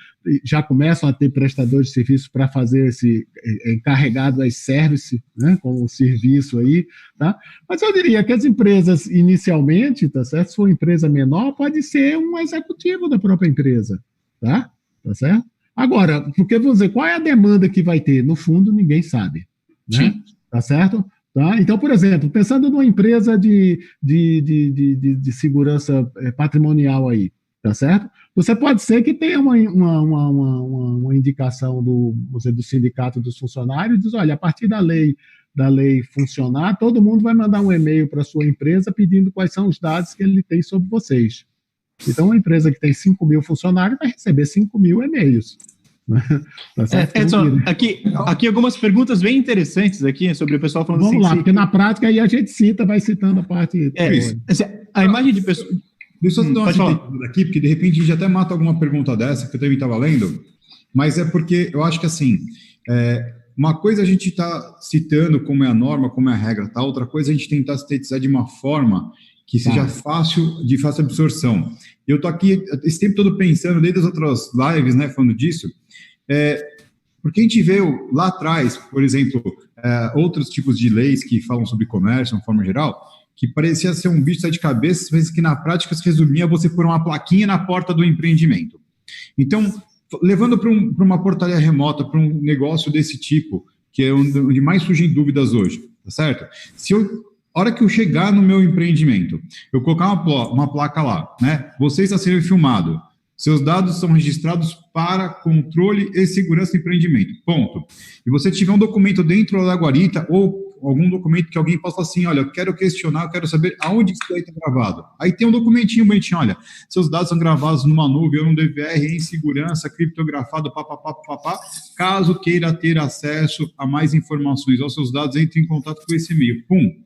já começam a ter prestadores de serviço para fazer esse encarregado as service, né, como serviço aí, tá? Mas eu diria que as empresas inicialmente, tá certo? Se for uma empresa menor, pode ser um executivo da própria empresa, tá certo? Agora, porque vou dizer, qual é a demanda que vai ter? No fundo, ninguém sabe, né? Tá certo? Tá? Então, por exemplo, pensando numa empresa de segurança patrimonial aí, tá certo? Você pode ser que tenha uma indicação do sindicato dos funcionários, diz, olha, a partir da lei funcionar, todo mundo vai mandar um e-mail para a sua empresa pedindo quais são os dados que ele tem sobre vocês. Então, uma empresa que tem 5 mil funcionários vai receber 5 mil e-mails. Tá Edson, aqui algumas perguntas bem interessantes aqui sobre o pessoal falando Vamos lá, porque na prática aí a gente vai citando a parte... a imagem de pessoa... Deixa eu dar uma pergunta aqui, porque de repente a gente até mata alguma pergunta dessa, que eu também estava lendo, mas é porque eu acho que assim, uma coisa a gente está citando como é a norma, como é a regra, tá? Outra coisa a gente tentar sintetizar de uma forma que seja de fácil absorção. Eu estou aqui esse tempo todo pensando, desde as outras lives, né, falando disso, porque a gente vê lá atrás, por exemplo, outros tipos de leis que falam sobre comércio, de uma forma geral, que parecia ser um bicho de cabeça, mas que na prática se resumia a você pôr uma plaquinha na porta do empreendimento. Então, levando para uma portaria remota, para um negócio desse tipo, que é onde mais surgem dúvidas hoje, tá certo? A hora que eu chegar no meu empreendimento, eu colocar uma placa lá, né? Você está sendo filmado. Seus dados são registrados para controle e segurança do empreendimento. Ponto. E você tiver um documento dentro da guarita ou algum documento que alguém possa falar assim, olha, eu quero questionar, eu quero saber aonde isso aí está gravado. Aí tem um documentinho bonitinho, olha, seus dados são gravados numa nuvem ou num DVR em segurança, criptografado, caso queira ter acesso a mais informações aos seus dados, entre em contato com esse e-mail. Pum.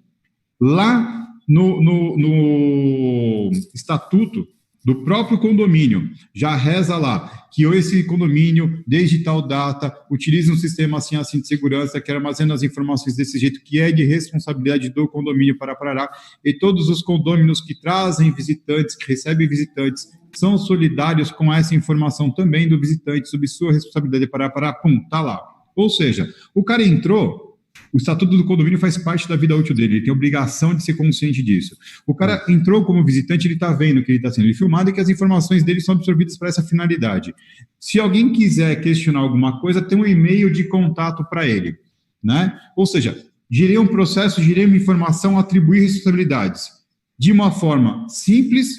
Lá no estatuto do próprio condomínio, já reza lá que esse condomínio, desde tal data, utilize um sistema assim de segurança que armazena as informações desse jeito, que é de responsabilidade do condomínio parará, e todos os condôminos que trazem visitantes, que recebem visitantes, são solidários com essa informação também do visitante, sob sua responsabilidade parará, pum, tá lá. Ou seja, o cara entrou, o estatuto do condomínio faz parte da vida útil dele, ele tem obrigação de ser consciente disso. O cara entrou como visitante, ele está vendo que ele está sendo filmado e que as informações dele são absorvidas para essa finalidade. Se alguém quiser questionar alguma coisa, tem um e-mail de contato para ele, né? Ou seja, gerei um processo, gerei uma informação, atribuir responsabilidades. De uma forma simples,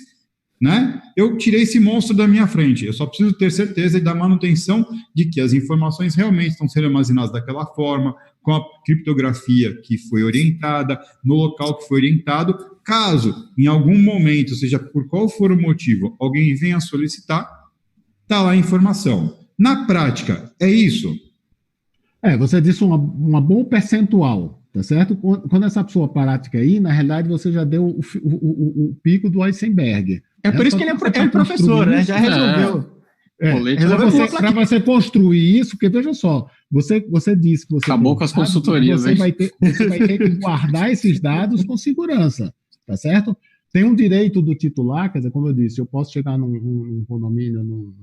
né? Eu tirei esse monstro da minha frente, eu só preciso ter certeza da manutenção de que as informações realmente estão sendo armazenadas daquela forma, com a criptografia que foi orientada, no local que foi orientado. Caso, em algum momento, seja por qual for o motivo, alguém venha solicitar, está lá a informação. Na prática, é isso? Você disse uma boa percentual, tá certo? Quando essa pessoa prática aí, na realidade, você já deu o pico do iceberg. É por isso que ele é professor, né? Já resolveu. Para você construir isso, porque veja só, você disse que você... Acabou com as consultorias, você vai ter que guardar esses dados com segurança, tá certo? Tem um direito do titular, quer dizer, como eu disse, eu posso chegar num condomínio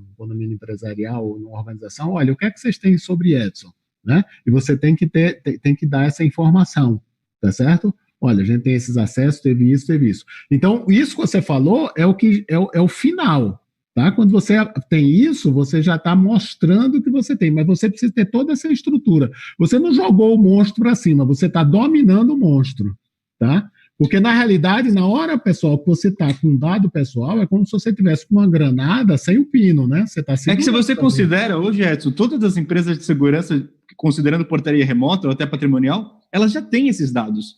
empresarial, ou numa organização, olha, o que é que vocês têm sobre Edson? Né? E você tem que dar essa informação, tá certo? Olha, a gente tem esses acessos, teve isso. Então, isso que você falou é o final. Tá? Quando você tem isso, você já está mostrando o que você tem, mas você precisa ter toda essa estrutura. Você não jogou o monstro para cima, você está dominando o monstro. Tá? Porque, na realidade, na hora, pessoal, que você está com um dado pessoal, é como se você tivesse com uma granada sem o pino, né? Você tá que se você considera, hoje, Edson, todas as empresas de segurança, considerando portaria remota ou até patrimonial, elas já têm esses dados.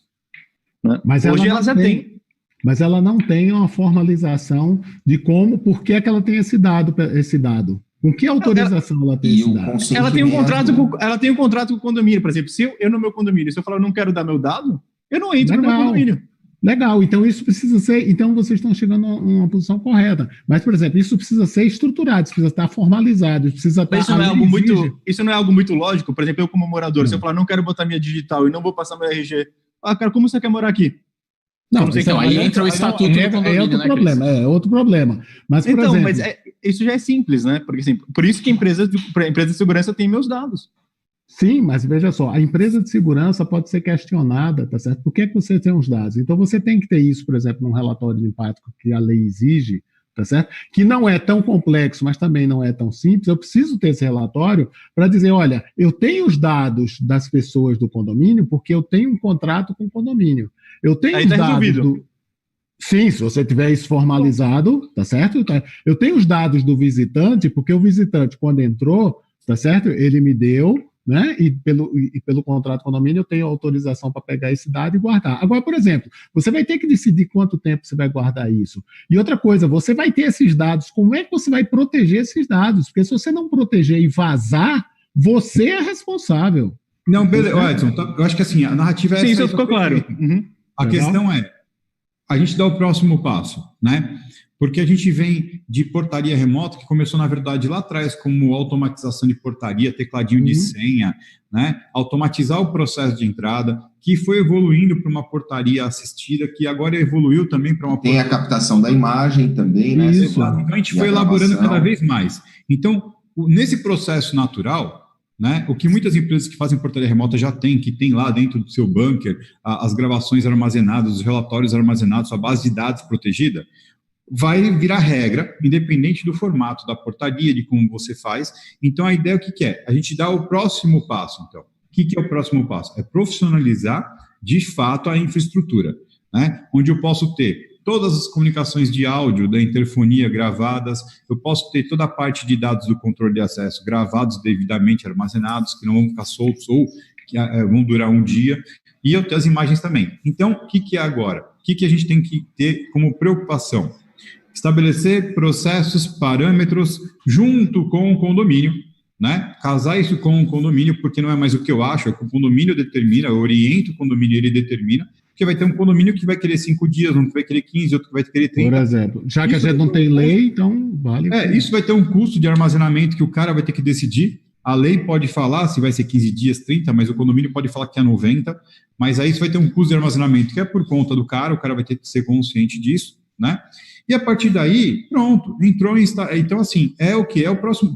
Né? Mas hoje ela já tem. Mas ela não tem uma formalização de por que ela tem esse dado. Com que autorização ela tem esse dado? Ela tem um contrato com o condomínio, por exemplo. Se eu no meu condomínio, se eu falar, eu não quero dar meu dado, eu não entro no meu condomínio. Legal, então isso precisa ser. Então vocês estão chegando a uma posição correta. Mas, por exemplo, isso precisa ser estruturado, isso precisa estar formalizado, isso precisa estar. Isso não é algo muito lógico. Por exemplo, eu, como morador, se eu falar, não quero botar minha digital e não vou passar meu RG. Cara, como você quer morar aqui? Não, então, aí entra o estatuto do condomínio, é outro problema, é outro problema. Mas, por exemplo, mas isso já é simples, né? Porque, assim, por isso que a empresa de segurança tem meus dados. Sim, mas veja só, a empresa de segurança pode ser questionada, tá certo? Por que você tem os dados? Então você tem que ter isso, por exemplo, num relatório de impacto que a lei exige, tá certo? Que não é tão complexo, mas também não é tão simples. Eu preciso ter esse relatório para dizer, olha, eu tenho os dados das pessoas do condomínio porque eu tenho um contrato com o condomínio. Eu tenho os dados do... Sim, se você tiver isso formalizado, tá certo? Eu tenho os dados do visitante porque o visitante, quando entrou, tá certo? Ele me deu, né? E pelo contrato condomínio eu tenho autorização para pegar esse dado e guardar. Agora, por exemplo, você vai ter que decidir quanto tempo você vai guardar isso. E outra coisa, você vai ter esses dados, como é que você vai proteger esses dados? Porque se você não proteger e vazar, você é responsável. Não, beleza, Edson, eu acho que assim, a narrativa é essa. Sim, isso ficou claro. A questão é, a gente dá o próximo passo, né? Porque a gente vem de portaria remota, que começou, na verdade, lá atrás, como automatização de portaria, tecladinho de senha, né? Automatizar o processo de entrada, que foi evoluindo para uma portaria assistida, que agora evoluiu também para uma portaria... Tem a captação da imagem também, né? Isso, então a gente foi elaborando cada vez mais. Então, nesse processo natural, né, o que muitas empresas que fazem portaria remota já têm, que tem lá dentro do seu bunker, as gravações armazenadas, os relatórios armazenados, a base de dados protegida, vai virar regra, independente do formato da portaria, de como você faz. Então, a ideia, o que é? A gente dá o próximo passo, então. O que é o próximo passo? É profissionalizar, de fato, a infraestrutura, né? Onde eu posso ter todas as comunicações de áudio da interfonia gravadas, eu posso ter toda a parte de dados do controle de acesso gravados, devidamente armazenados, que não vão ficar soltos ou que vão durar um dia, e eu tenho as imagens também. Então, o que é agora? O que a gente tem que ter como preocupação? Estabelecer processos, parâmetros junto com o condomínio, né? Casar isso com o condomínio, porque não é mais o que eu acho, é o que o condomínio determina, eu oriento o condomínio, ele determina, porque vai ter um condomínio que vai querer 5 dias, um que vai querer 15, outro que vai querer 30. Por exemplo, já que a gente não tem lei, então vale. Isso vai ter um custo de armazenamento que o cara vai ter que decidir. A lei pode falar se vai ser 15 dias, 30, mas o condomínio pode falar que é 90, mas aí isso vai ter um custo de armazenamento que é por conta do cara, o cara vai ter que ser consciente disso, né? E a partir daí, pronto, entrou em... Então, assim, é o que? É o próximo...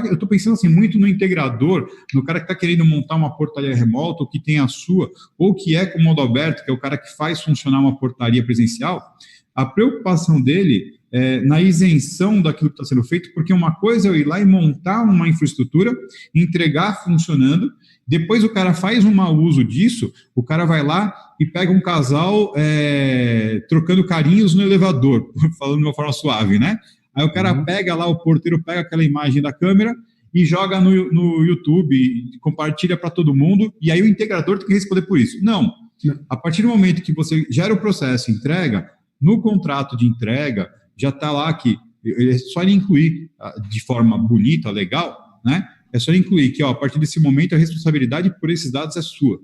eu estou pensando assim, muito no integrador, no cara que está querendo montar uma portaria remota, ou que tem a sua, ou que é com modo aberto, que é o cara que faz funcionar uma portaria presencial. A preocupação dele é na isenção daquilo que está sendo feito, porque uma coisa é eu ir lá e montar uma infraestrutura, entregar funcionando, depois o cara faz um mau uso disso, o cara vai lá e pega um casal trocando carinhos no elevador, falando de uma forma suave, né? Aí o cara pega lá, o porteiro pega aquela imagem da câmera e joga no YouTube, e compartilha para todo mundo, e aí o integrador tem que responder por isso. Não. A partir do momento que você gera o processo, entrega, no contrato de entrega, já está lá que é só ele incluir de forma bonita, legal, né? É só incluir que, a partir desse momento, a responsabilidade por esses dados é sua.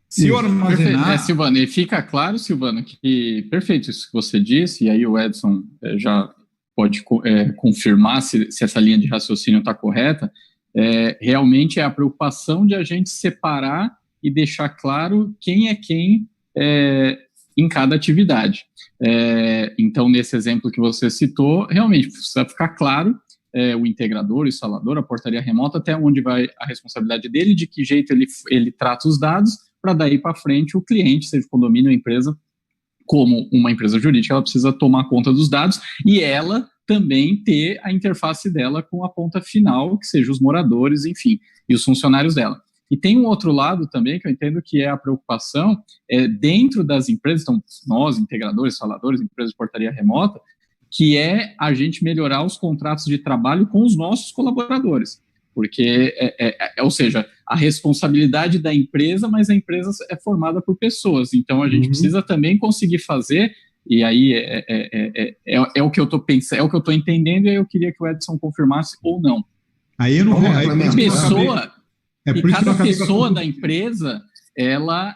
Se eu armazenar... Silvano, e fica claro, Silvano, que perfeito isso que você disse, e aí o Edson já pode confirmar se essa linha de raciocínio está correta, realmente é a preocupação de a gente separar e deixar claro quem é quem em cada atividade. Então, nesse exemplo que você citou, realmente precisa ficar claro o integrador, o instalador, a portaria remota, até onde vai a responsabilidade dele, de que jeito ele trata os dados, para daí para frente o cliente, seja o condomínio ou a empresa, como uma empresa jurídica, ela precisa tomar conta dos dados e ela também ter a interface dela com a ponta final, que seja os moradores, enfim, e os funcionários dela. E tem um outro lado também que eu entendo que é a preocupação dentro das empresas, então nós, integradores, faladores, empresas de portaria remota, que é a gente melhorar os contratos de trabalho com os nossos colaboradores. Porque, ou seja, a responsabilidade da empresa, mas a empresa é formada por pessoas. Então, a gente precisa também conseguir fazer, e aí é o que eu estou pensando, é o que eu estou entendendo, e aí eu queria que o Edson confirmasse ou não. Aí eu não vou... Cada pessoa da empresa, ela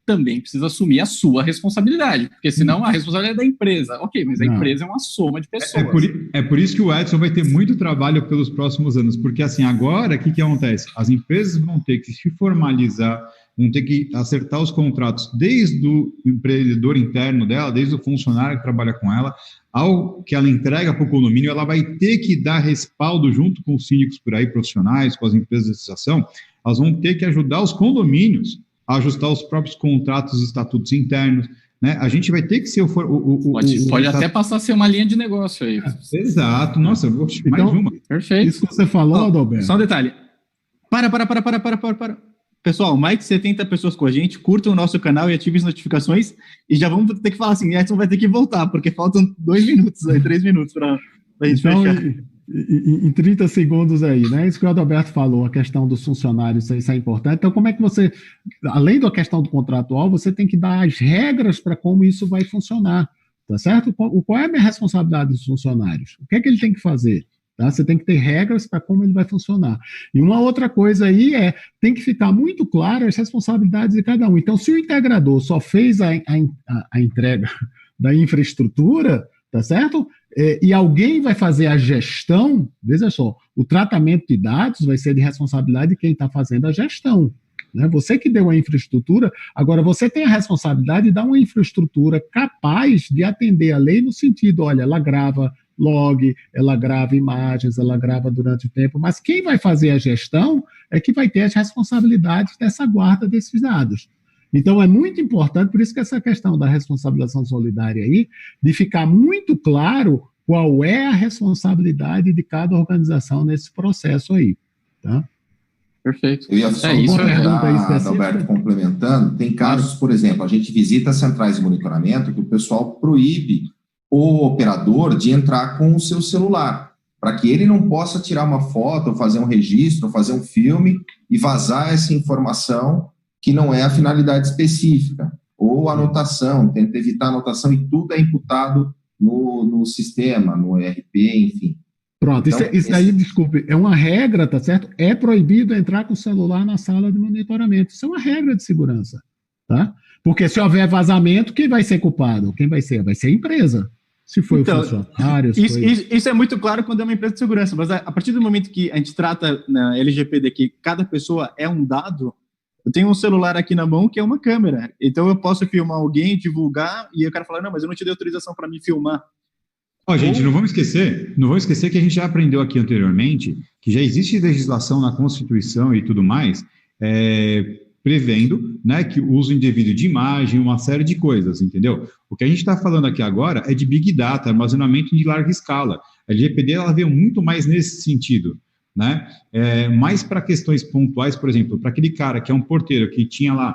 também precisa assumir a sua responsabilidade, porque senão a responsabilidade é da empresa. Ok, mas a empresa é uma soma de pessoas. É por isso que o Edson vai ter muito trabalho pelos próximos anos, porque assim, agora, o que acontece? As empresas vão ter que se formalizar, vão ter que acertar os contratos desde o empreendedor interno dela, desde o funcionário que trabalha com ela, ao que ela entrega para o condomínio, ela vai ter que dar respaldo junto com os síndicos por aí, profissionais, com as empresas de associação, elas vão ter que ajudar os condomínios a ajustar os próprios contratos e estatutos internos, né? A gente vai ter que ser pode até passar a ser uma linha de negócio aí. Exato. Nossa, mais uma. Perfeito. Isso que você falou, Adalberto. Só um detalhe. Para. Pessoal, mais de 70 pessoas com a gente, curtam o nosso canal e ativem as notificações, e já vamos ter que falar assim, Edson vai ter que voltar, porque faltam 2 minutos, 3 minutos para a gente fechar. Em 30 segundos aí, né? Isso que o Adalberto falou, a questão dos funcionários, isso é importante. Então, como é que você, além da questão do contratual, você tem que dar as regras para como isso vai funcionar, tá certo? Qual é a minha responsabilidade dos funcionários? O que é que ele tem que fazer? Tá? Você tem que ter regras para como ele vai funcionar. E uma outra coisa aí tem que ficar muito claro as responsabilidades de cada um. Então, se o integrador só fez a entrega da infraestrutura, tá certo? E alguém vai fazer a gestão, veja só, o tratamento de dados vai ser de responsabilidade de quem está fazendo a gestão. Né? Você que deu a infraestrutura, agora você tem a responsabilidade de dar uma infraestrutura capaz de atender a lei no sentido, olha, ela grava log, ela grava imagens, ela grava durante o tempo, mas quem vai fazer a gestão é que vai ter as responsabilidades dessa guarda desses dados. Então, é muito importante, por isso que essa questão da responsabilização solidária aí, de ficar muito claro qual é a responsabilidade de cada organização nesse processo aí, tá? Perfeito. Eu ia só complementar, Alberto, complementando, tem casos, por exemplo, a gente visita centrais de monitoramento que o pessoal proíbe o operador de entrar com o seu celular, para que ele não possa tirar uma foto, ou fazer um registro, ou fazer um filme e vazar essa informação que não é a finalidade específica, ou anotação, tenta evitar anotação e tudo é imputado no sistema, no ERP, enfim. Pronto, então, isso aí, desculpe, é uma regra, tá certo? É proibido entrar com o celular na sala de monitoramento, isso é uma regra de segurança, tá? Porque se houver vazamento, quem vai ser culpado? Quem vai ser? Vai ser a empresa. Se foi o funcionário... Isso é muito claro quando é uma empresa de segurança, mas a partir do momento que a gente trata na LGPD que cada pessoa é um dado, eu tenho um celular aqui na mão que é uma câmera, então eu posso filmar alguém, divulgar, e o cara fala, não, mas eu não te dei autorização para me filmar. Gente, não vamos esquecer que a gente já aprendeu aqui anteriormente que já existe legislação na Constituição e tudo mais, prevendo, né, que o uso indevido de imagem, uma série de coisas, entendeu? O que a gente está falando aqui agora é de Big Data, armazenamento de larga escala. A LGPD ela veio muito mais nesse sentido, né? Mais para questões pontuais, por exemplo, para aquele cara que é um porteiro que tinha lá,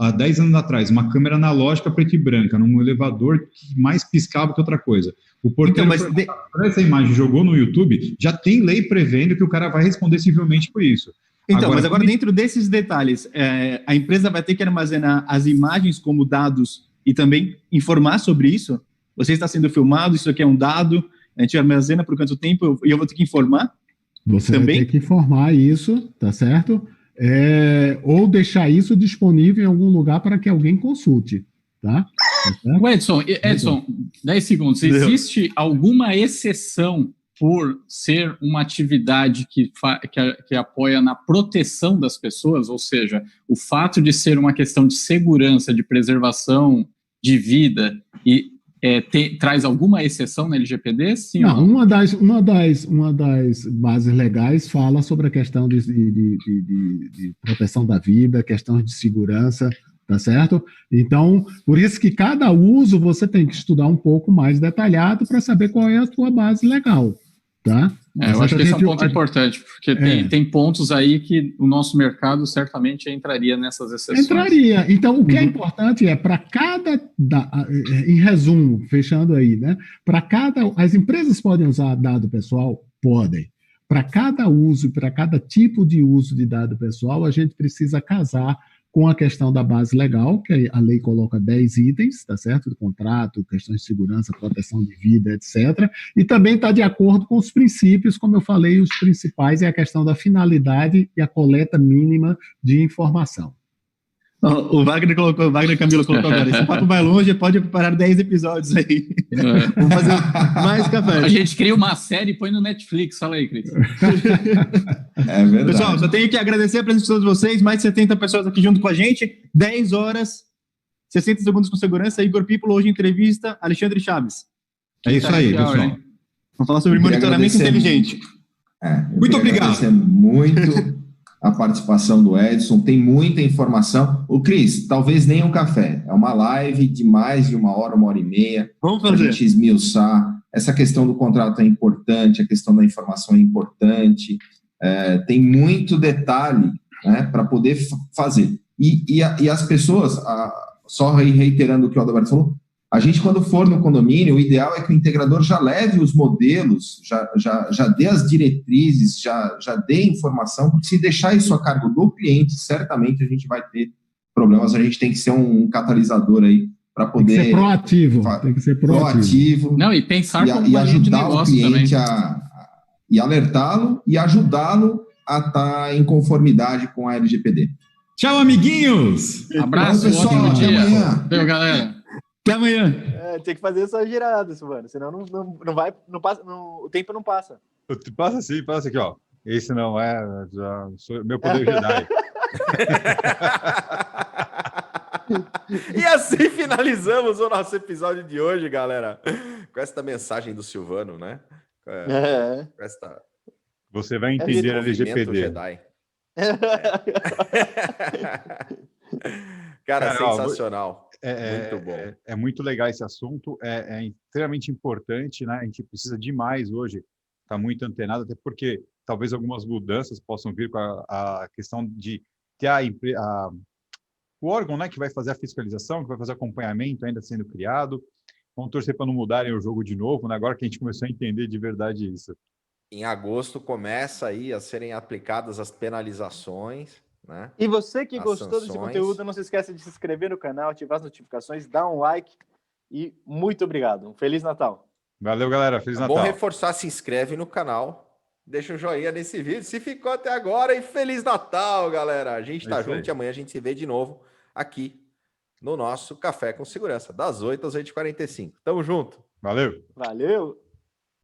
há 10 anos atrás, uma câmera analógica preta e branca, num elevador que mais piscava que outra coisa. O porteiro, essa imagem jogou no YouTube, já tem lei prevendo que o cara vai responder civilmente por isso. Então, mas agora dentro desses detalhes, a empresa vai ter que armazenar as imagens como dados e também informar sobre isso? Você está sendo filmado, isso aqui é um dado, a gente armazena por quanto tempo e eu vou ter que informar? Você também vai ter que informar isso, tá certo? Ou deixar isso disponível em algum lugar para que alguém consulte, tá? O Edson, 10 segundos. Existe alguma exceção por ser uma atividade que apoia na proteção das pessoas? Ou seja, o fato de ser uma questão de segurança, de preservação de vida e traz alguma exceção na LGPD? Sim, não, uma das bases legais fala sobre a questão de proteção da vida, questões de segurança, tá certo? Então, por isso que cada uso você tem que estudar um pouco mais detalhado para saber qual é a tua base legal, Tá? Eu acho que esse é um ponto importante, porque tem pontos aí que o nosso mercado certamente entraria nessas exceções. Entraria. Então, o que é importante é, para cada, em resumo, fechando aí, né? As empresas podem usar dado pessoal? Podem. Para cada uso, para cada tipo de uso de dado pessoal, a gente precisa casar com a questão da base legal, que a lei coloca 10 itens, tá certo? Do contrato, questões de segurança, proteção de vida, etc. E também está de acordo com os princípios, como eu falei, os principais é a questão da finalidade e a coleta mínima de informação. O Wagner Camilo colocou agora. Esse papo vai longe, pode preparar 10 episódios aí. Vamos fazer mais café. A gente cria uma série e põe no Netflix. Fala aí, Cris. É verdade. Pessoal, só tenho que agradecer a presença de todos vocês. Mais de 70 pessoas aqui junto com a gente. 10 horas, 60 segundos com segurança. Igor Pípolo, hoje entrevista Alexandre Chaves. É isso aí, pessoal. Vamos falar sobre monitoramento inteligente. Muito obrigado. Muito a participação do Edson, tem muita informação. O Cris, talvez nem um café, é uma live de mais de 1 hora, 1h30. Vamos fazer. Para a gente esmiuçar. Essa questão do contrato é importante, a questão da informação é importante, tem muito detalhe, né, para poder fazer. E as pessoas, só reiterando o que o Adalberto falou, a gente, quando for no condomínio, o ideal é que o integrador já leve os modelos, já dê as diretrizes, já dê informação, porque se deixar isso a cargo do cliente, certamente a gente vai ter problemas. A gente tem que ser um catalisador aí para poder... Tem que ser proativo. Tem que ser proativo. Não, e pensar como e ajudar o cliente e alertá-lo e ajudá-lo a estar em conformidade com a LGPD. Tchau, amiguinhos! Abraço, pessoal. Até amanhã. Valeu, galera. Até amanhã. Tem que fazer essa girada, Silvano, senão não vai, não passa, o tempo não passa. Passa aqui, ó. Esse não é meu poder Jedi. E assim finalizamos o nosso episódio de hoje, galera. Com esta mensagem do Silvano, né? Com esta... Você vai entender a LGPD. Jedi. Cara, sensacional. Muito bom. É muito legal esse assunto, é extremamente importante, né? A gente precisa demais hoje estar muito antenado, até porque talvez algumas mudanças possam vir com a questão de ter o órgão, né, que vai fazer a fiscalização, que vai fazer acompanhamento ainda sendo criado. Vamos torcer para não mudarem o jogo de novo, né? Agora que a gente começou a entender de verdade isso. Em agosto começa aí a serem aplicadas as penalizações, né? E você que gostou desse conteúdo, não se esqueça de se inscrever no canal, ativar as notificações, dar um like e muito obrigado. Um Feliz Natal. Valeu, galera. Feliz Natal. Bom reforçar, se inscreve no canal, deixa um joinha nesse vídeo, se ficou até agora, e Feliz Natal, galera. A gente tá junto e amanhã a gente se vê de novo aqui no nosso Café com Segurança, das 8 às 8h45. Tamo junto. Valeu. Valeu.